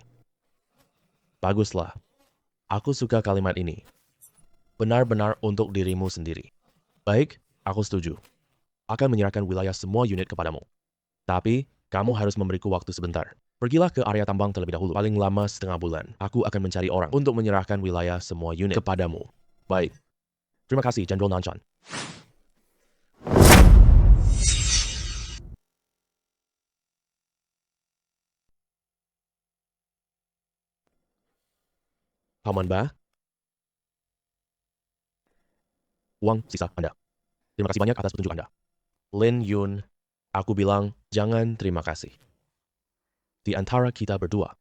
Baguslah. Aku suka kalimat ini. Benar-benar untuk dirimu sendiri. Baik, aku setuju. Akan menyerahkan wilayah semua unit kepadamu. Tapi, kamu harus memberiku waktu sebentar. Pergilah ke area tambang terlebih dahulu. Paling lama setengah bulan. Aku akan mencari orang untuk menyerahkan wilayah semua unit kepadamu. Baik. Terima kasih, Jenderal Nanshan. Paman Ba, uang sisa Anda. Terima kasih banyak atas petunjuk Anda. Lin Yun, aku bilang jangan terima kasih. Di antara kita berdua,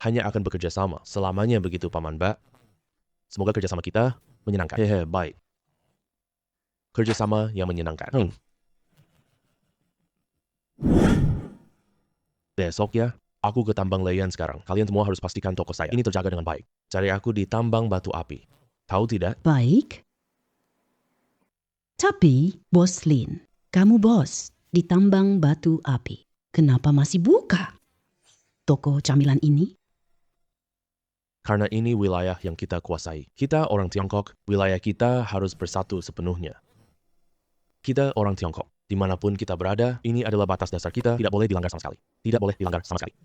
hanya akan bekerja sama selamanya begitu Paman Ba. Semoga kerjasama kita menyenangkan. Hehe, baik. Kerjasama yang menyenangkan. Besok ya, aku ke tambang Leian sekarang. Kalian semua harus pastikan toko saya ini terjaga dengan baik. Cari aku di tambang batu api. Tahu tidak? Baik. Tapi, Bos Lin, kamu bos di tambang batu api. Kenapa masih buka toko camilan ini? Karena ini wilayah yang kita kuasai. Kita orang Tiongkok, wilayah kita harus bersatu sepenuhnya. Kita orang Tiongkok. Dimanapun kita berada, ini adalah batas dasar kita, tidak boleh dilanggar sama sekali. Tidak boleh dilanggar sama sekali.